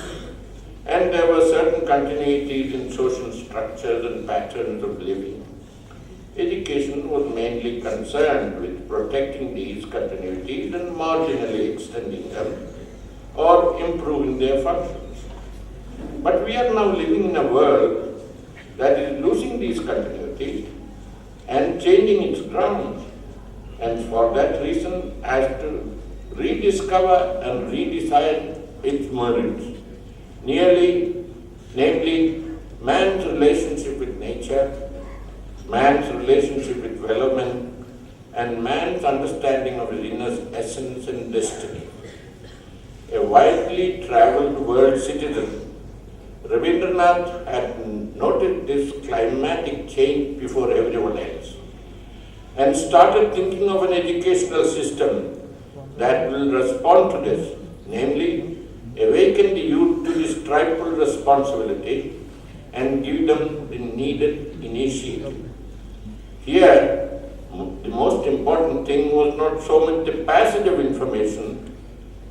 and there were certain continuities in social structures and patterns of living, education was mainly concerned with protecting these continuities and marginally extending them or improving their functions. But we are now living in a world that is losing these continuities and changing its ground, and for that reason has to rediscover and redesign its merits. Namely, man's relationship with nature, man's relationship with development, and man's understanding of his inner essence and destiny. A widely traveled world citizen, Rabindranath had noted this climatic change before everyone else and started thinking of an educational system that will respond to this, namely, awaken the youth to this triple responsibility and give them the needed initiative. Here, the most important thing was not so much the passage of information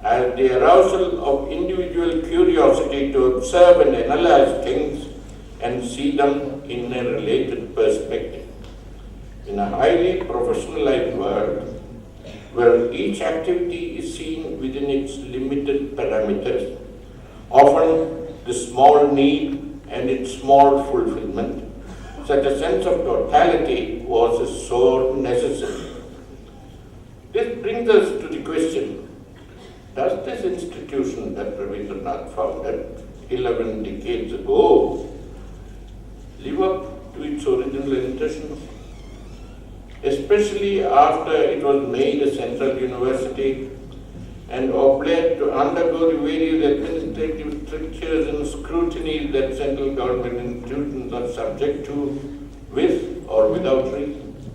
as the arousal of individual curiosity to observe and analyze things and see them in a related perspective. In a highly professionalized world, where each activity is seen within its limited parameters, often the small need and its small fulfillment, such a sense of totality was a sore necessity. This brings us to the question, does this institution that Rabindranath founded 11 decades ago live up to its original intentions? Especially after it was made a central university and obliged to undergo the various administrative strictures and scrutinies that central government institutions are subject to with or without reason.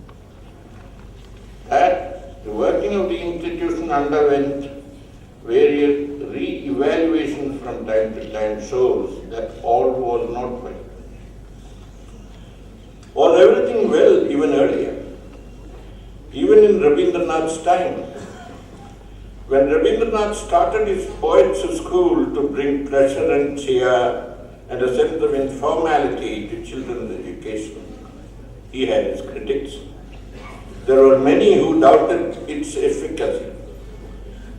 That the working of the institution underwent various re-evaluations from time to time shows that all was not well. Was everything well even earlier? Even in Rabindranath's time, when Rabindranath started his poets' school to bring pleasure and cheer and a sense of informality to children's education, he had his critics. There were many who doubted its efficacy.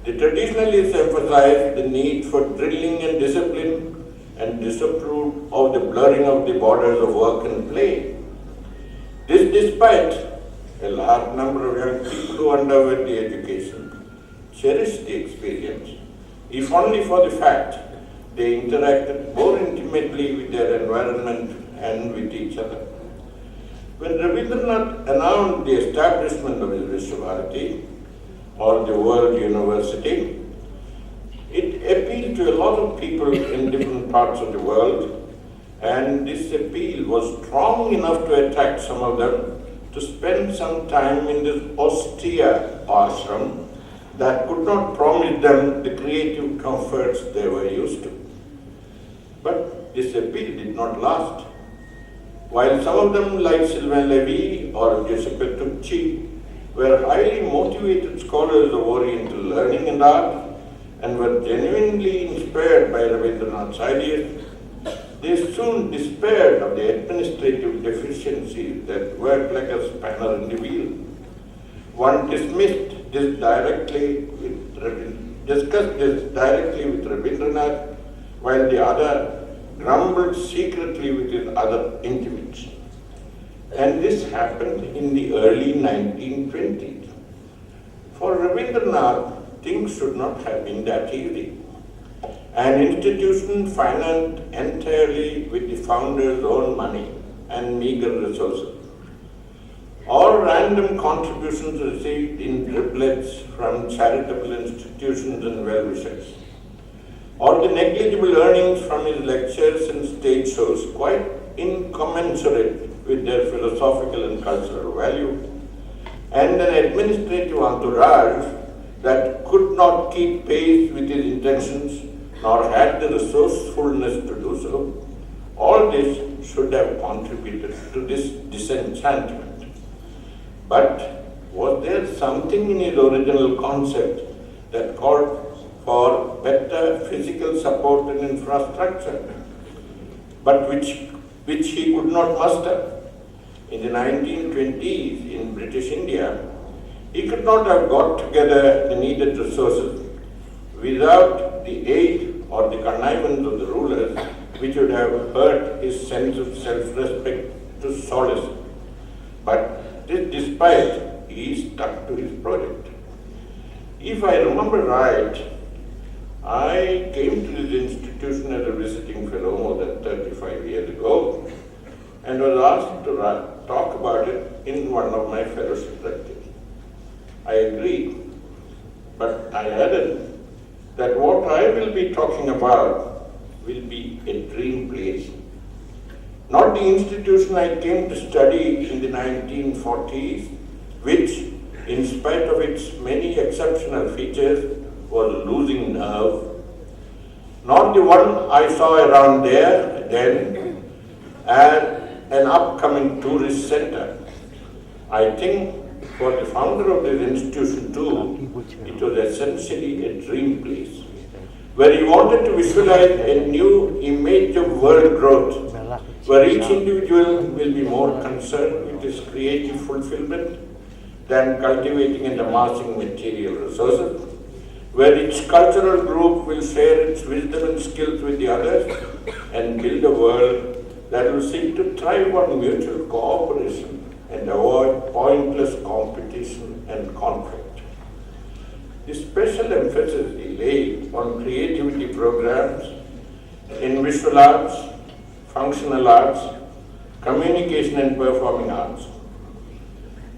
The traditionalists emphasized the need for drilling and discipline and disapproved of the blurring of the borders of work and play. This despite a large number of young people who underwent the education cherished the experience, if only for the fact they interacted more intimately with their environment and with each other. When Rabindranath announced the establishment of his Visva-Bharati, or the World University, it appealed to a lot of people in different parts of the world, and this appeal was strong enough to attract some of them to spend some time in this austere ashram that could not promise them the creative comforts they were used to. But this appeal did not last. While some of them, like Sylvain Lévy or Giuseppe Tucci, were highly motivated scholars of Oriental learning and art and were genuinely inspired by Rabindranath's ideas, they soon despaired of the administrative deficiencies that worked like a spanner in the wheel. One discussed this directly with Rabindranath, while the other grumbled secretly with his other intimates. And this happened in the early 1920s. For Rabindranath, things should not have been that easy. An institution financed entirely with the founder's own money and meager resources, or random contributions received in driblets from charitable institutions and well-wishers, or the negligible earnings from his lectures and stage shows quite incommensurate with their philosophical and cultural value, and an administrative entourage that could not keep pace with his intentions nor had the resourcefulness to do so, all this should have contributed to this disenchantment. But was there something in his original concept that called for better physical support and infrastructure, but which he could not muster? In the 1920s in British India, he could not have got together the needed resources without the aid or the connivance of the rulers, which would have hurt his sense of self-respect to solace. But this despite, he stuck to his project. If I remember right, I came to this institution as a visiting fellow more than 35 years ago and was asked to talk about it in one of my fellowship lectures. I agreed, but I added that what I will be talking about will be a dream place. Not the institution I came to study in the 1940s, which, in spite of its many exceptional features, was losing nerve. Not the one I saw around there then, and an upcoming tourist center. I think for the founder of this institution too, it was essentially a dream place, where he wanted to visualize a new image of world growth, where each individual will be more concerned with his creative fulfillment than cultivating and amassing material resources, where each cultural group will share its wisdom and skills with the others and build a world that will seek to thrive on mutual cooperation and avoid pointless competition and conflict. The special emphasis is laid on creativity programs in visual arts, functional arts, communication and performing arts,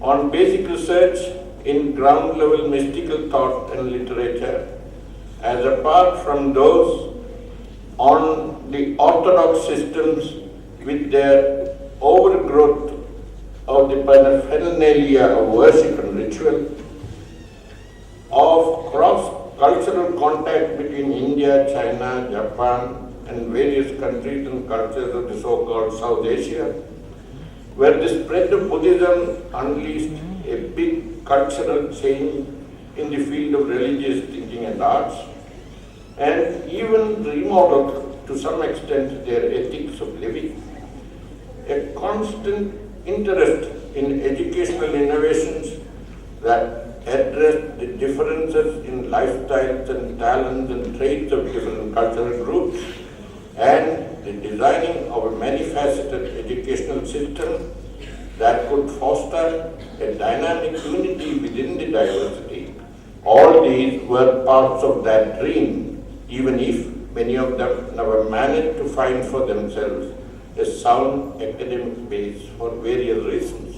on basic research in ground-level mystical thought and literature, as apart from those on the orthodox systems with their overgrowth of the paraphernalia of worship and ritual, of cross-cultural contact between India, China, Japan, and various countries and cultures of the so-called South Asia, where the spread of Buddhism unleashed a big cultural change in the field of religious thinking and arts, and even remodeled to some extent their ethics of living. A constant interest in educational innovations that address the differences in lifestyles and talents and traits of different cultural groups, and the designing of a many-faceted educational system that could foster a dynamic unity within the diversity. All these were parts of that dream, even if many of them never managed to find for themselves a sound academic base for various reasons.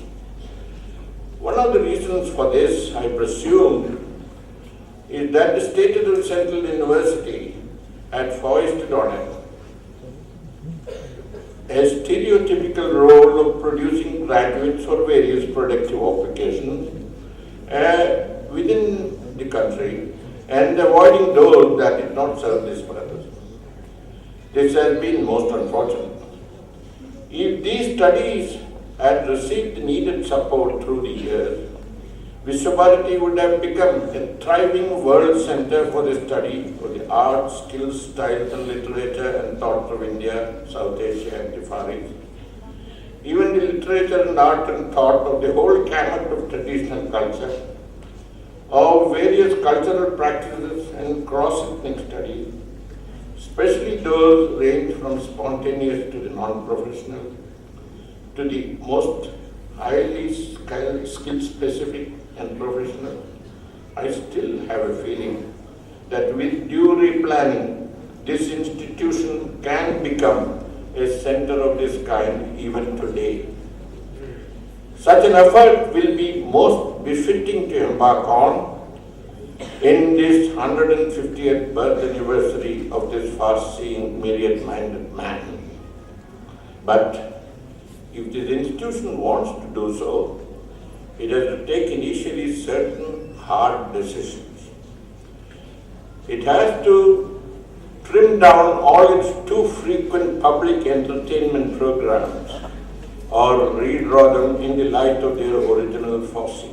One of the reasons for this, I presume, is that the status of Central University had foisted on it a stereotypical role of producing graduates for various productive occupations within the country and avoiding those that did not serve this purpose. This has been most unfortunate. If these studies had received the needed support through the years, Visva-Bharati would have become a thriving world center for the study of the arts, skills, styles and literature and thoughts of India, South Asia and the Far East. Even the literature and art and thought of the whole gamut of traditional culture, of various cultural practices and cross-ethnic studies, especially those range from spontaneous to the non-professional, to the most highly skill-specific and professional, I still have a feeling that with due replanning, this institution can become a center of this kind even today. Such an effort will be most befitting to embark on in this 150th birth anniversary of this far-seeing, myriad-minded man. But if this institution wants to do so, it has to take initially certain hard decisions. It has to trim down all its too frequent public entertainment programs or redraw them in the light of their original force.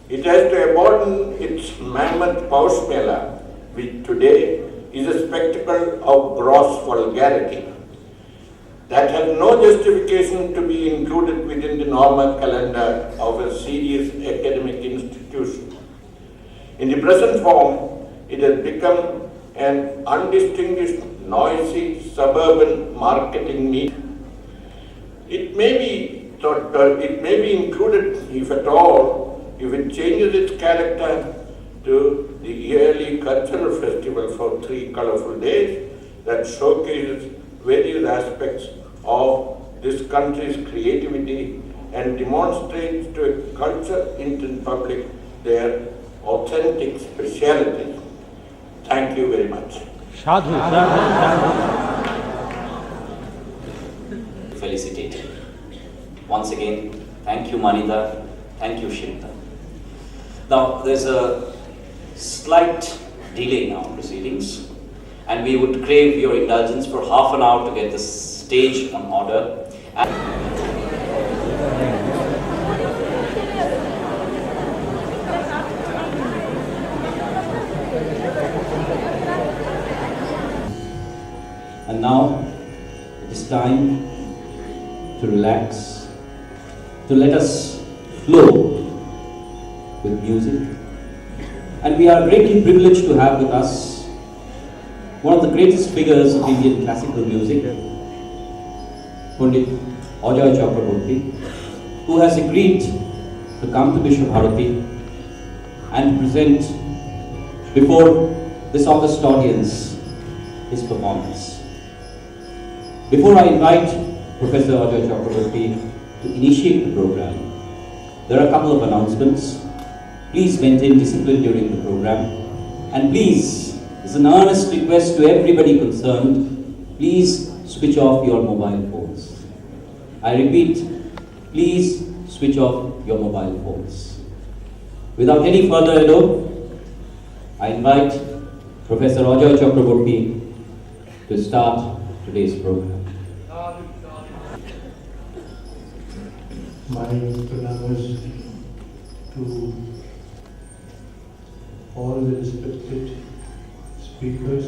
It has to abandon its mammoth Paush Mela, which today is a spectacle of gross vulgarity that has no justification to be included within the normal calendar of a serious academic institution. In the present form, it has become an undistinguished, noisy, suburban marketing meet. It may be included, if at all, if it changes its character to the yearly cultural festival for 3 colorful days that showcases various aspects of this country's creativity and demonstrates to a culture-intent public their authentic speciality. Thank you very much. Sadhu. Felicitated. Once again, thank you Manida, thank you Shinta. Now there's a slight delay in our proceedings and we would crave your indulgence for half an hour to get the stage on order. And now it is time to relax, to let us flow with music. And we are greatly privileged to have with us one of the greatest figures of Indian classical music, Pandit Ajoy Chakraborty, who has agreed to come to Visva-Bharati and present before this august audience his performance. Before I invite Professor Ajoy Chakraborty to initiate the program, there are a couple of announcements. Please maintain discipline during the program. And please, it's an earnest request to everybody concerned, please switch off your mobile phones. I repeat, please switch off your mobile phones. Without any further ado, I invite Professor Ajoy Chakraborty to start today's program. My pranams to all the respected speakers.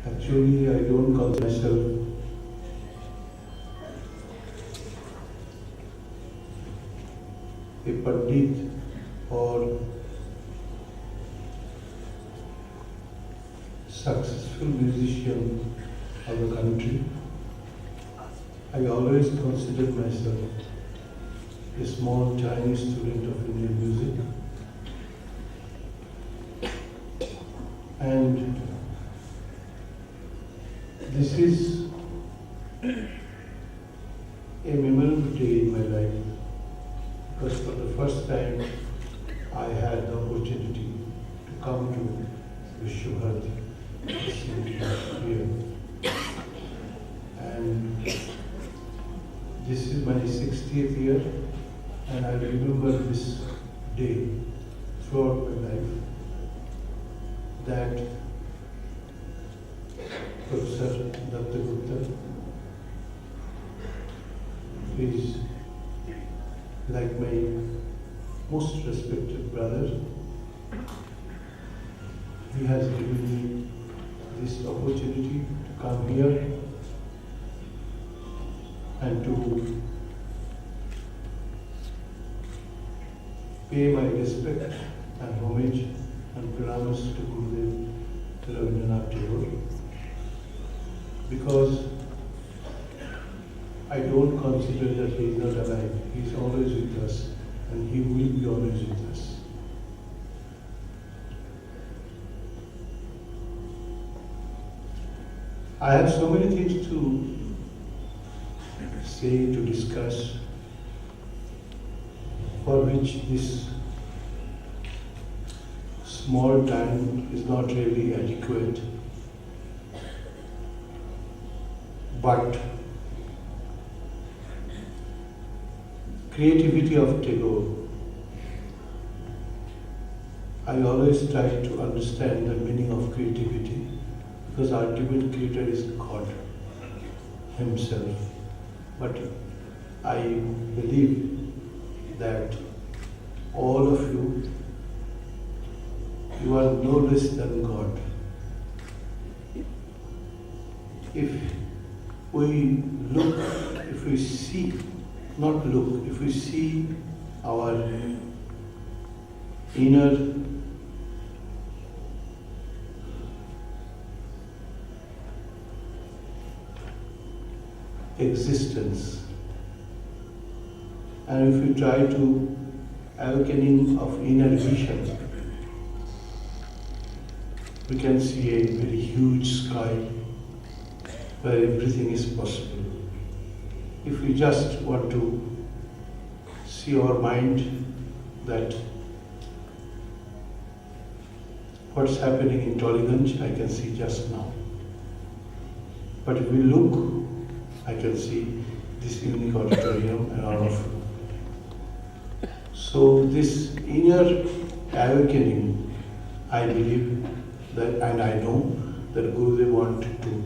Actually, I don't call myself a Pandit or successful musician of the country. I always considered myself a small Chinese student of Indian music. And this is a memorable day in my life because for the first time I had the opportunity to come to Visva-Bharati here. And this is my 60th year, and I remember this day throughout my life that Professor Tagore is like my most respected brother. He has given me this opportunity to come here and to pay my respect and homage and pranams to Gurudev Rabindranath Tagore, because I don't don't consider that he is not alive. He is always with us, and he will be always with us. I have so many things to say, to discuss, for which this small time is not really adequate. But creativity of Tagore, I always try to understand the meaning of creativity, because our ultimate creator is God Himself. But I believe that all of you, you are no less than God. If we look, if we see, not look, if we see our inner existence, and if we try to awakening of inner vision, we can see a very huge sky where everything is possible. If we just want to see our mind, that what's happening in Toliganj, I can see just now. But if we look, I can see this unique auditorium and all of you. So this inner awakening, I believe that, and I know that Gurudev wanted to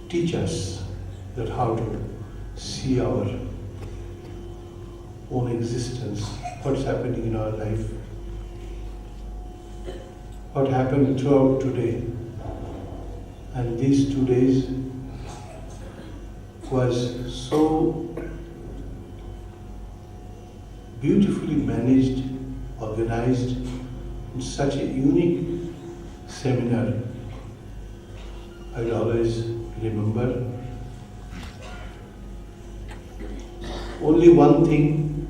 teach us that how to see our own existence, what's happening in our life, what happened throughout today. And these 2 days was so beautifully managed, organized, in such a unique seminar. I will always remember. Only one thing,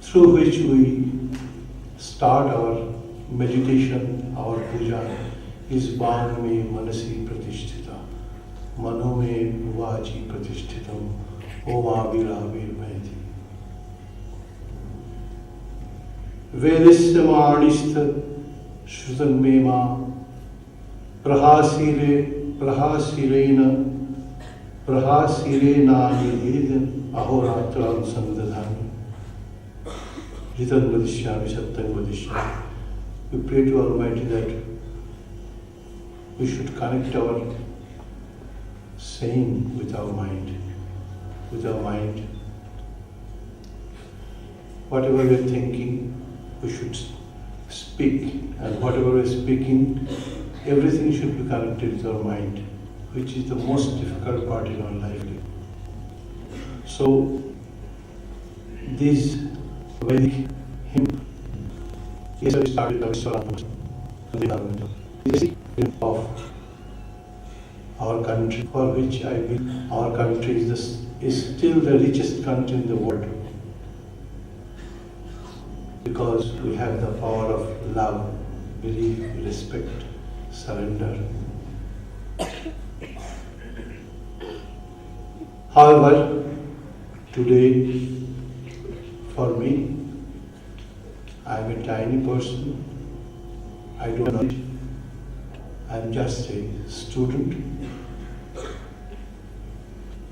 through which we start our meditation, our puja, is Bang me manasi pratishtita, mano me vaji pratishtitam, om aviravir maiti. Vedisya manishta shrutan me ma prahasirena nidhin ahoratram samdadhani jitan vadishyami sattang vadishyami. We pray to Almighty that we should connect our saying with our mind. Whatever we are thinking, we should speak, and whatever we are speaking, everything should be connected with our mind, which is the most difficult part in our life. So, this Vedic hymn is started by Visva-Bharati of our country, for which I believe our country is still the richest country in the world, because we have the power of love, belief, respect, surrender. However, today, for me, I am a tiny person. I don't know it. I am just a student.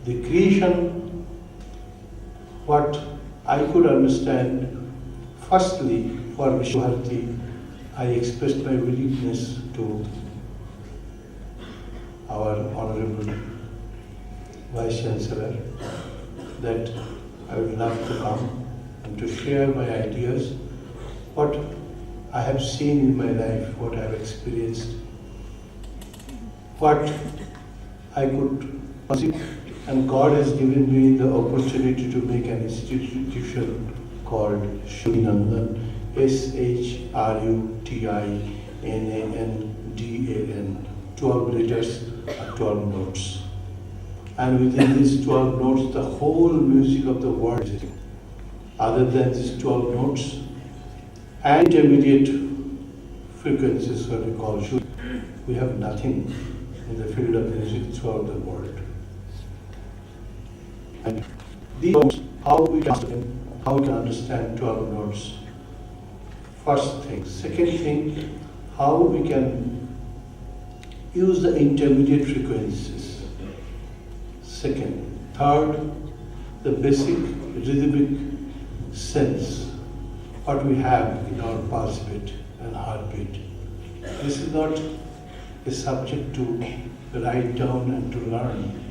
The creation, what I could understand, firstly, for Visva-Bharati, I expressed my willingness to our Honorable Vice Chancellor that I would love to come and to share my ideas, what I have seen in my life, what I have experienced, what I could conceive, and God has given me the opportunity to make an institution called Shrutinandan, SHRUTINANDAN, DAN. 12 letters are 12 notes. And within these 12 notes, the whole music of the world is written. Other than these 12 notes, and intermediate frequencies, what we call Shruti, we have nothing in the field of music throughout the world. And these notes, how we can understand 12 notes? First thing. Second thing, how we can use the intermediate frequencies. Second. Third, the basic rhythmic sense, what we have in our pulse beat and heartbeat. This is not a subject to write down and to learn.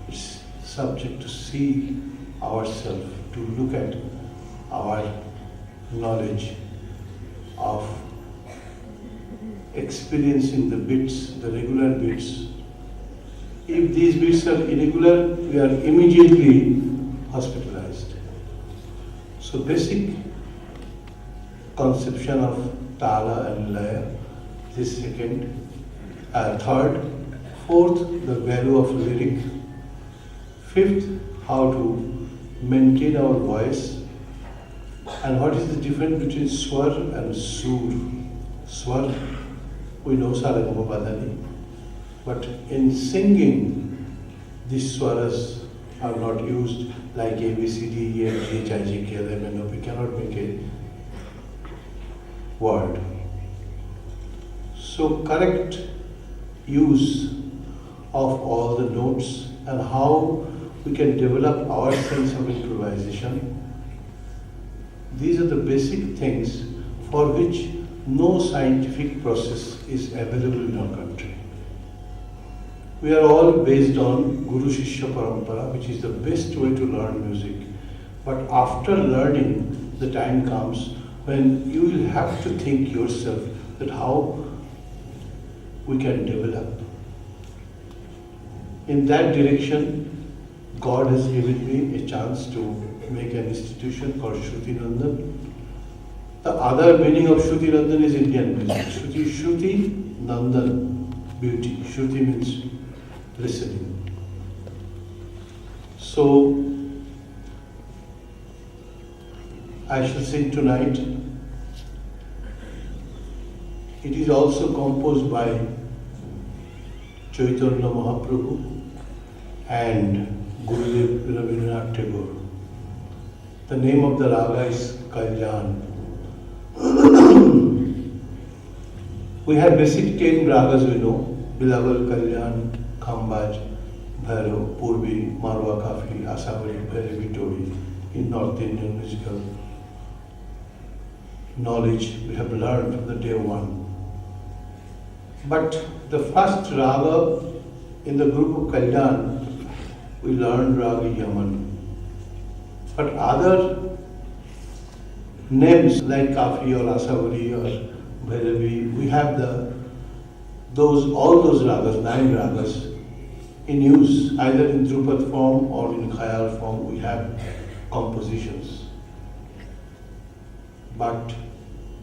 It's subject to see ourselves, to look at our knowledge of experiencing the beats, the regular beats. If these beats are irregular, we are immediately hospitalized. So basic conception of tala and laya, this second. Third. Fourth, the value of lyric. Fifth, how to maintain our voice. And what is the difference between swar and sur? Swar, we know Saragama Padani. But in singing, these swaras are not used like A, B, C, D, E, F, G, H, I, J, K, L, M, N, O. We cannot make a word. So correct use of all the notes and how we can develop our sense of improvisation. These are the basic things for which no scientific process is available in our country. We are all based on Guru Shishya Parampara, which is the best way to learn music. But after learning, the time comes when you will have to think yourself that how we can develop. In that direction, God has given me a chance to make an institution called Shruti Nandan. The other meaning of Shruti Nandan is Indian music. Shruti Nandan, beauty. Shruti means listening. So, I shall sing tonight. It is also composed by Chaitanya Mahaprabhu and Gurudev Rabindranath Tagore. The name of the raga is Kalyan. We have basic 10 ragas we know: Bilaval, Kalyan, Khambaj, Bhairav, Purvi, Marwa, Kafi, Asavali, Bhairavi, Todi. In North Indian musical knowledge we have learned from the day one. But the first raga in the group of Kalyan, we learned raga Yaman. But other names like Kafi or Asavali or Bhairavi, we have all those ragas, 9 ragas, in use, either in Drupad form or in Khayal form. We have compositions. But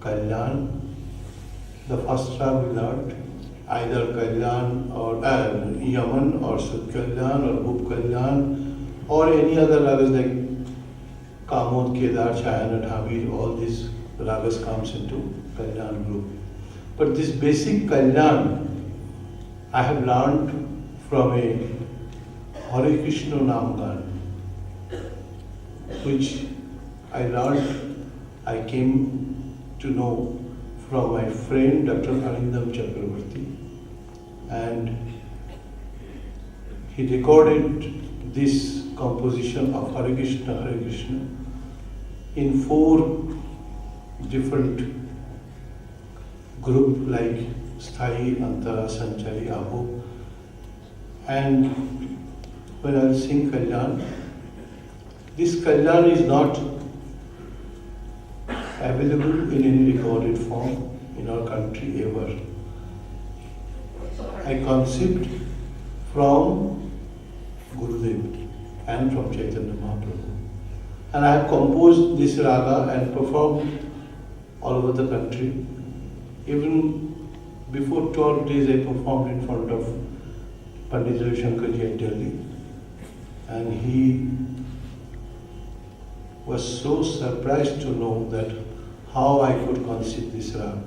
Kalyan, the first raga we learned, either Kalyan or Yaman or Sud Kalyan or Bhup Kalyan or any other ragas like Kamod, Kedar, Chayan, Hamir, all these ragas comes into Kalyan group. But this basic Kalyan I have learned from a Hare Krishna Namgan, which I came to know from my friend Dr. Arindam Chakravarti, and he recorded this composition of Hare Krishna in 4 different groups like Sthayi, Antara, Sanchari, Abho. And when I sing Kalyan, this Kalyan is not available in any recorded form in our country ever. I conceived from Gurudev and from Chaitanya Mahaprabhu. And I have composed this raga and performed all over the country. Even Before 12 days I performed in front of Pandit Ravi Shankarji in Delhi, and he was so surprised to know that how I could conceive this rag.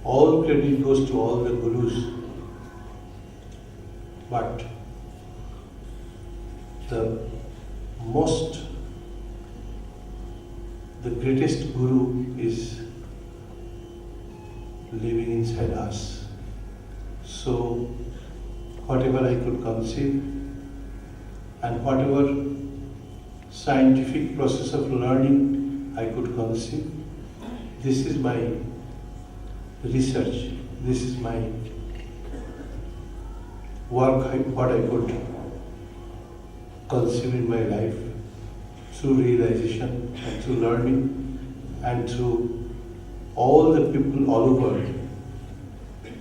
All credit goes to all the gurus, but the greatest guru is living inside us. So whatever I could conceive and whatever scientific process of learning I could conceive, this is my research, this is my work, what I could conceive in my life through realization and through learning and through all the people all over.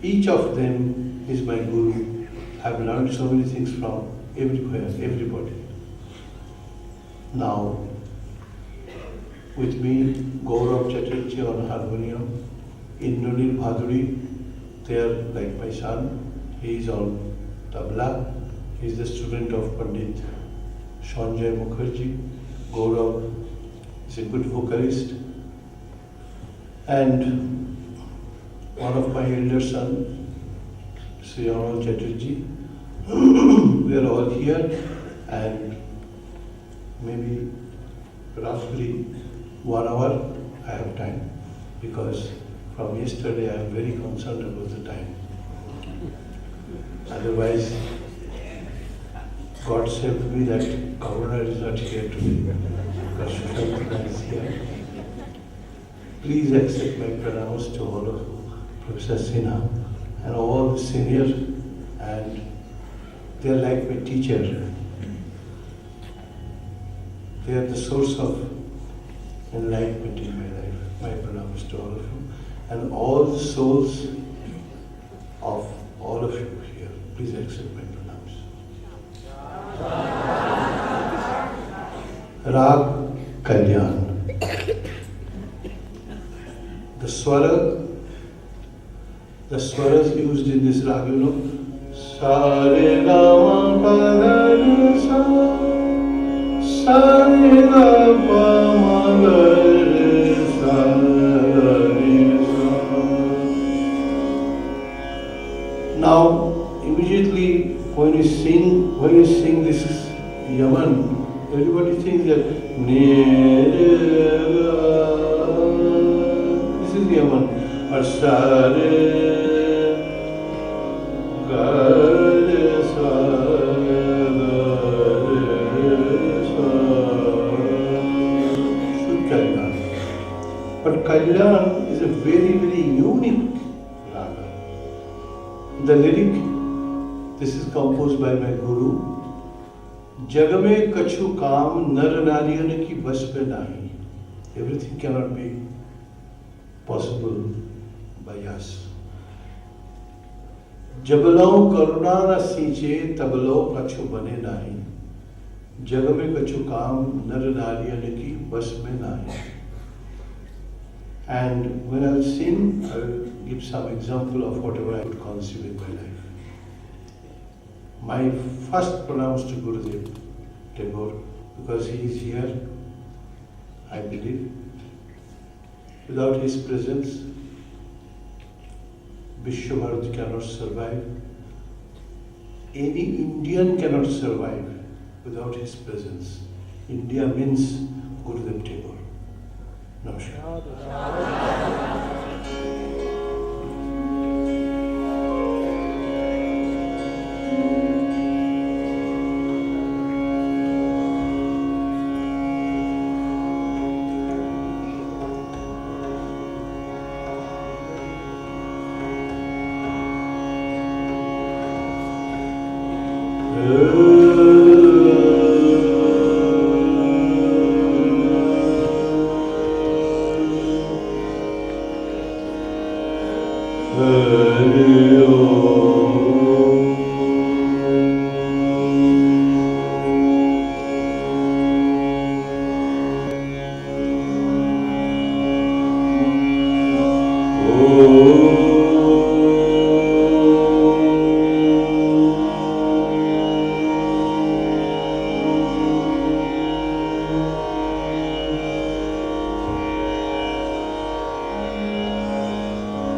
Each of them is my guru. I've learned so many things from everywhere, everybody. Now, with me, Gaurav Chatterjee on harmonium, Indranil Bhaduri, they are like my son. He is on tabla. He is the student of Pandit Sanjay Mukherjee. Gaurav is a good vocalist. And one of my elder son, Sri Amal Chatterjee. We are all here, and maybe roughly 1 hour I have time, because from yesterday I am very concerned about the time. Otherwise, God save me that Governor is not here today, because Shushantina is here. Please accept my pranams to all of you, Professor Sinha, and all the seniors, and they are like my teacher. They are the source of enlightenment in my life. My pranams to all of you, and all the souls of all of you here. Please accept my pranams. Rag Kalyan. The swaras used in this rag, you know, sa re ga ma pa da re sa re ga pa ma ga re sa re sa. Now, immediately when you sing this yaman, everybody thinks that ne re ga. This is yaman. Or sa re But Kalyan is a very, very unique raga. The lyric, this is composed by my guru. Jag mein kachu kaam nar nariyan ki bas mein nahi. Everything cannot be possible by us. Jabalo karuna na sinche tabalo kachu bane nahi. Jag mein kachu kaam nar nariyan ki bas mein nahi. And when I will sing, I will give some example of whatever I would conceive in my life. My first pronouns to Gurudev Tagore, because he is here, I believe. Without his presence, Visva-Bharati cannot survive. Any Indian cannot survive without his presence. India means Gurudev Tagore. Namaskar. Oh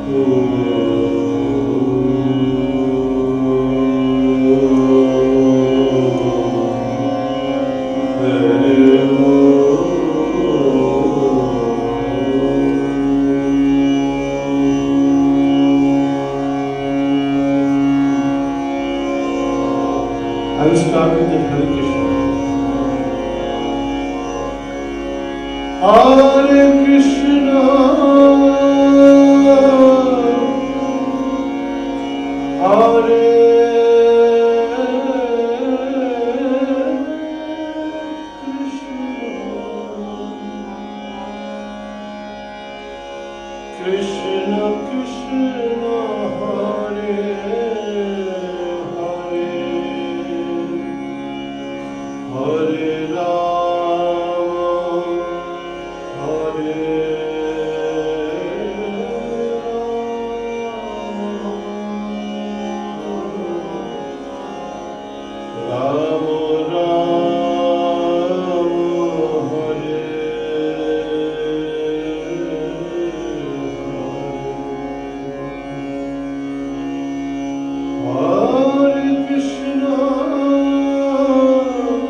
I will start with the Hare Krishna. Hare Krishna, Krishna Krishna, Hare Hare, Hare Rama, Hare Rama, Rama, Hare Krishna, Krishna Krishna,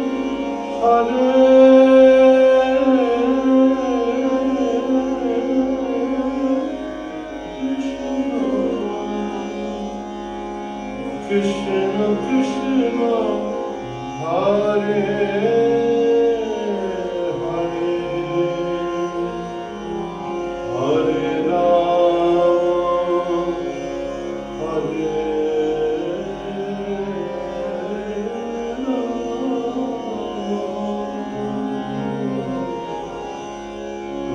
Hare Hare, Hare Rama, Hare Hare Krishna, Krishna Krishna, Hare Hare, Hare Rama, Hare Rama,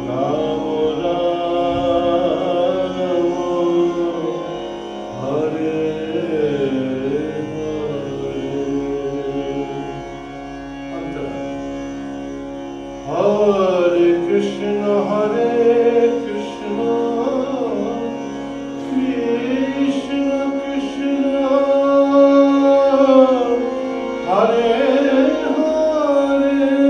Rama Rama, Hare Krishna Krishna, Hare Hare,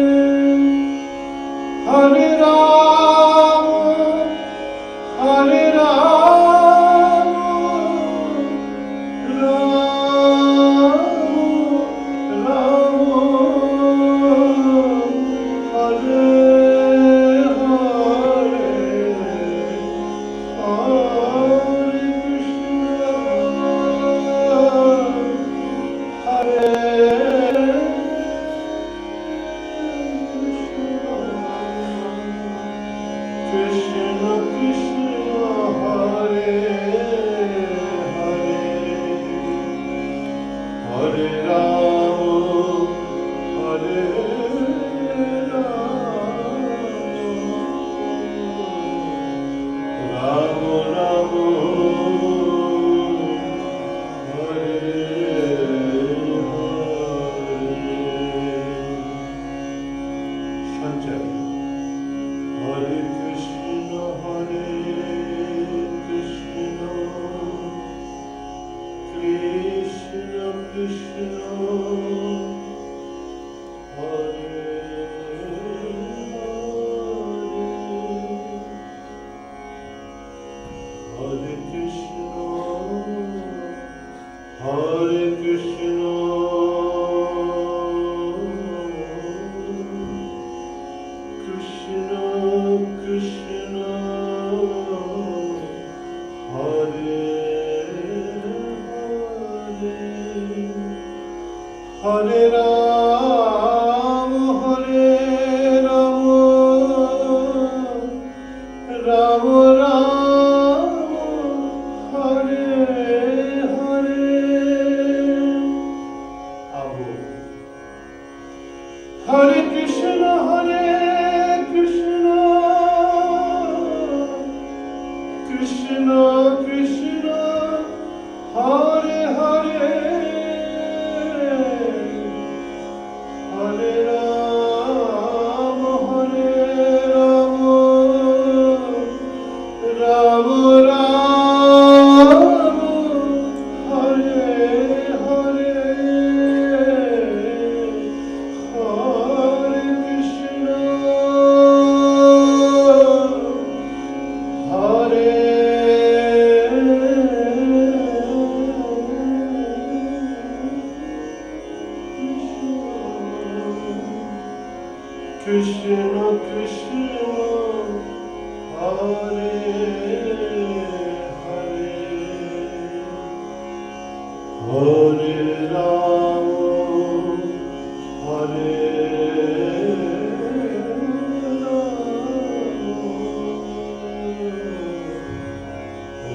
Hare Rama, Hare Rama, Rama Hare Hare. Hare Krishna, Krishna Krishna, Hare Hare, Hare Krishna, Hare Krishna, Krishna Krishna,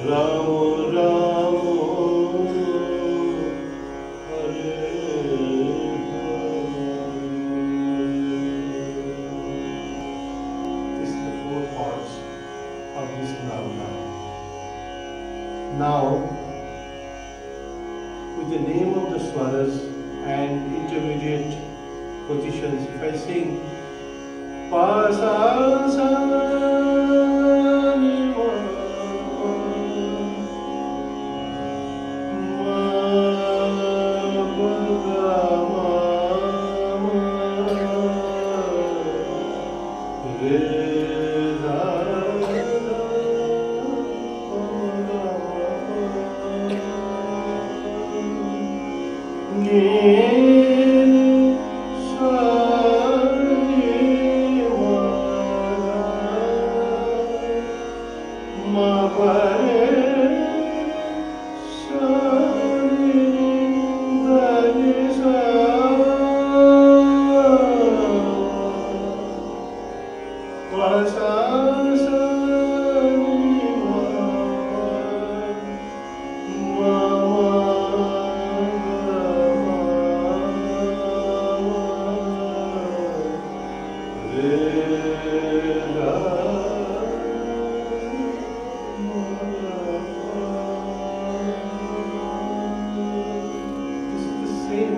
Ram Ram Hare This is the four parts of this Navana. Now, with the name of the swaras and intermediate positions, if I sing pa sa sa ni ma ma pa ga ma ma re ga ga ma ni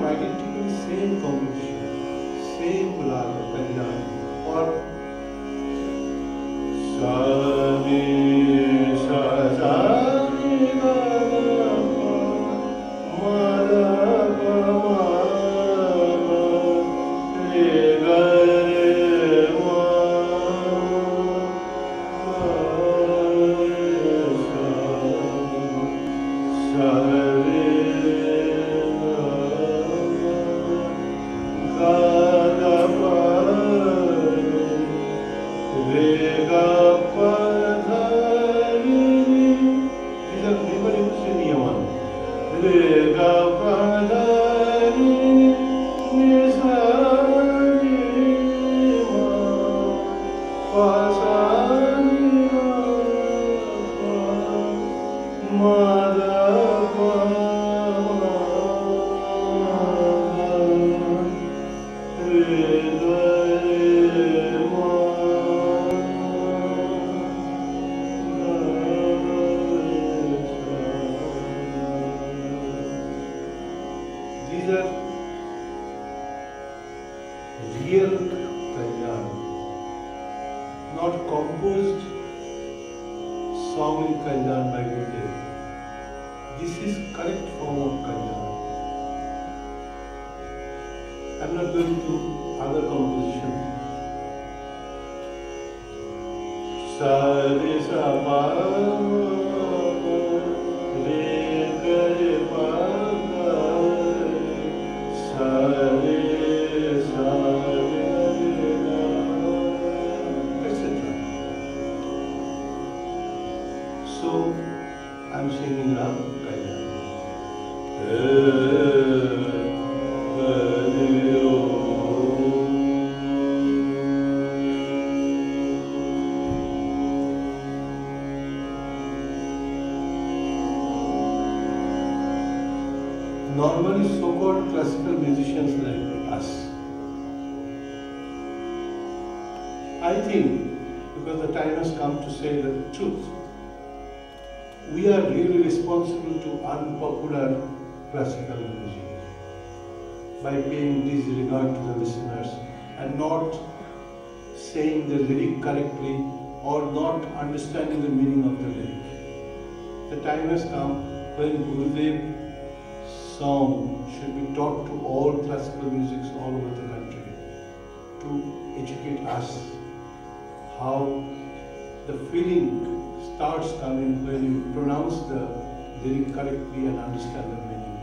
Identically same composition, same raga Kalyan, or sa ni sa sa ni ga ga ma ra ga ma ma re ga re ma sa re These are real Kalyan, not composed song in Kalyan by Gurudev. This is correct form of Kalyan. I am not going to other composition. Sa re sa pa re ga re pa ga sa re sa re ga, etc. So I am singing Ram Kalyan. Normally so-called classical musicians like us, I think, because the time has come to say the truth, we are really responsible to unpopular classical music by paying disregard to the listeners and not saying the lyric correctly or not understanding the meaning of the lyric. The time has come when Gurudev song should be taught to all classical musics all over the country to educate us how the feeling starts coming when you pronounce the lyric correctly and understand the meaning.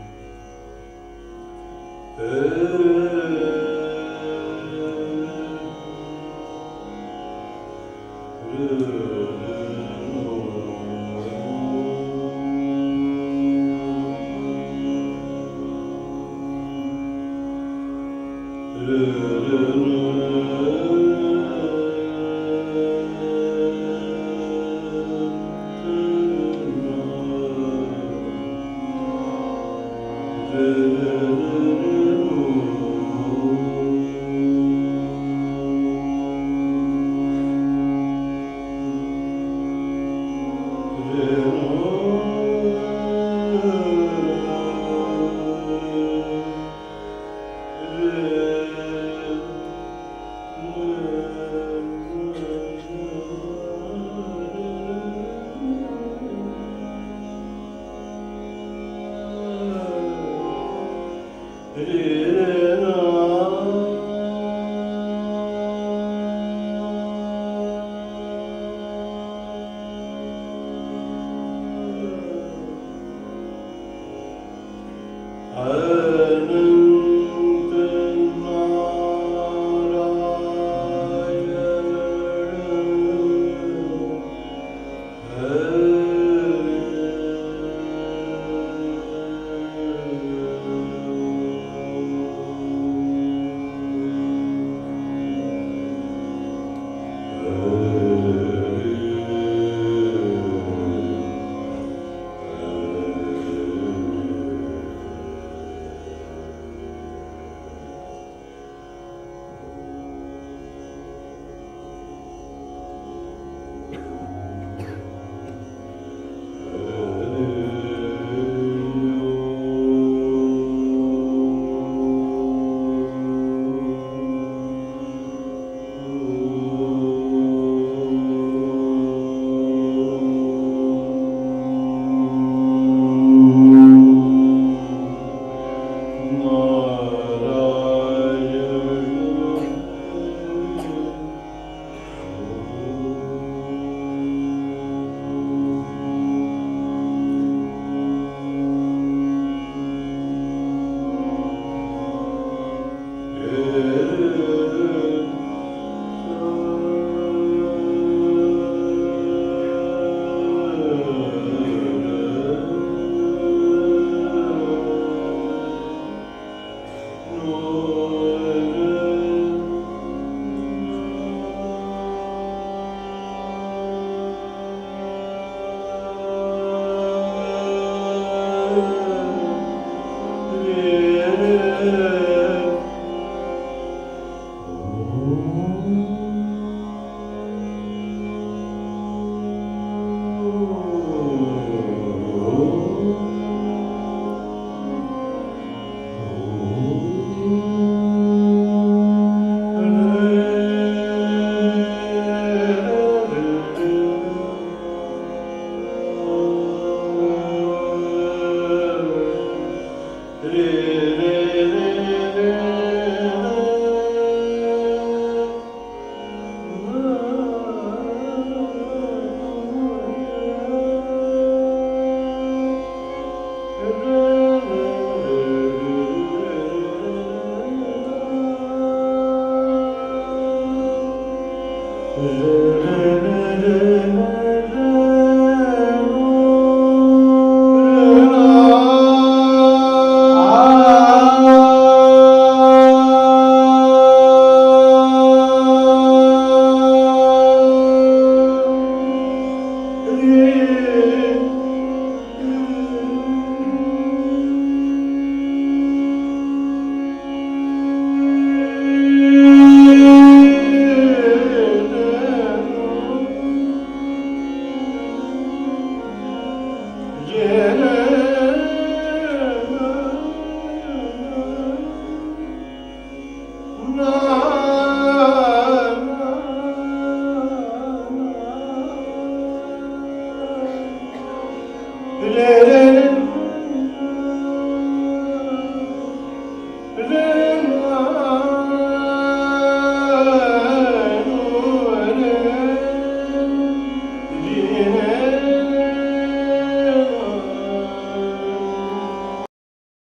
Re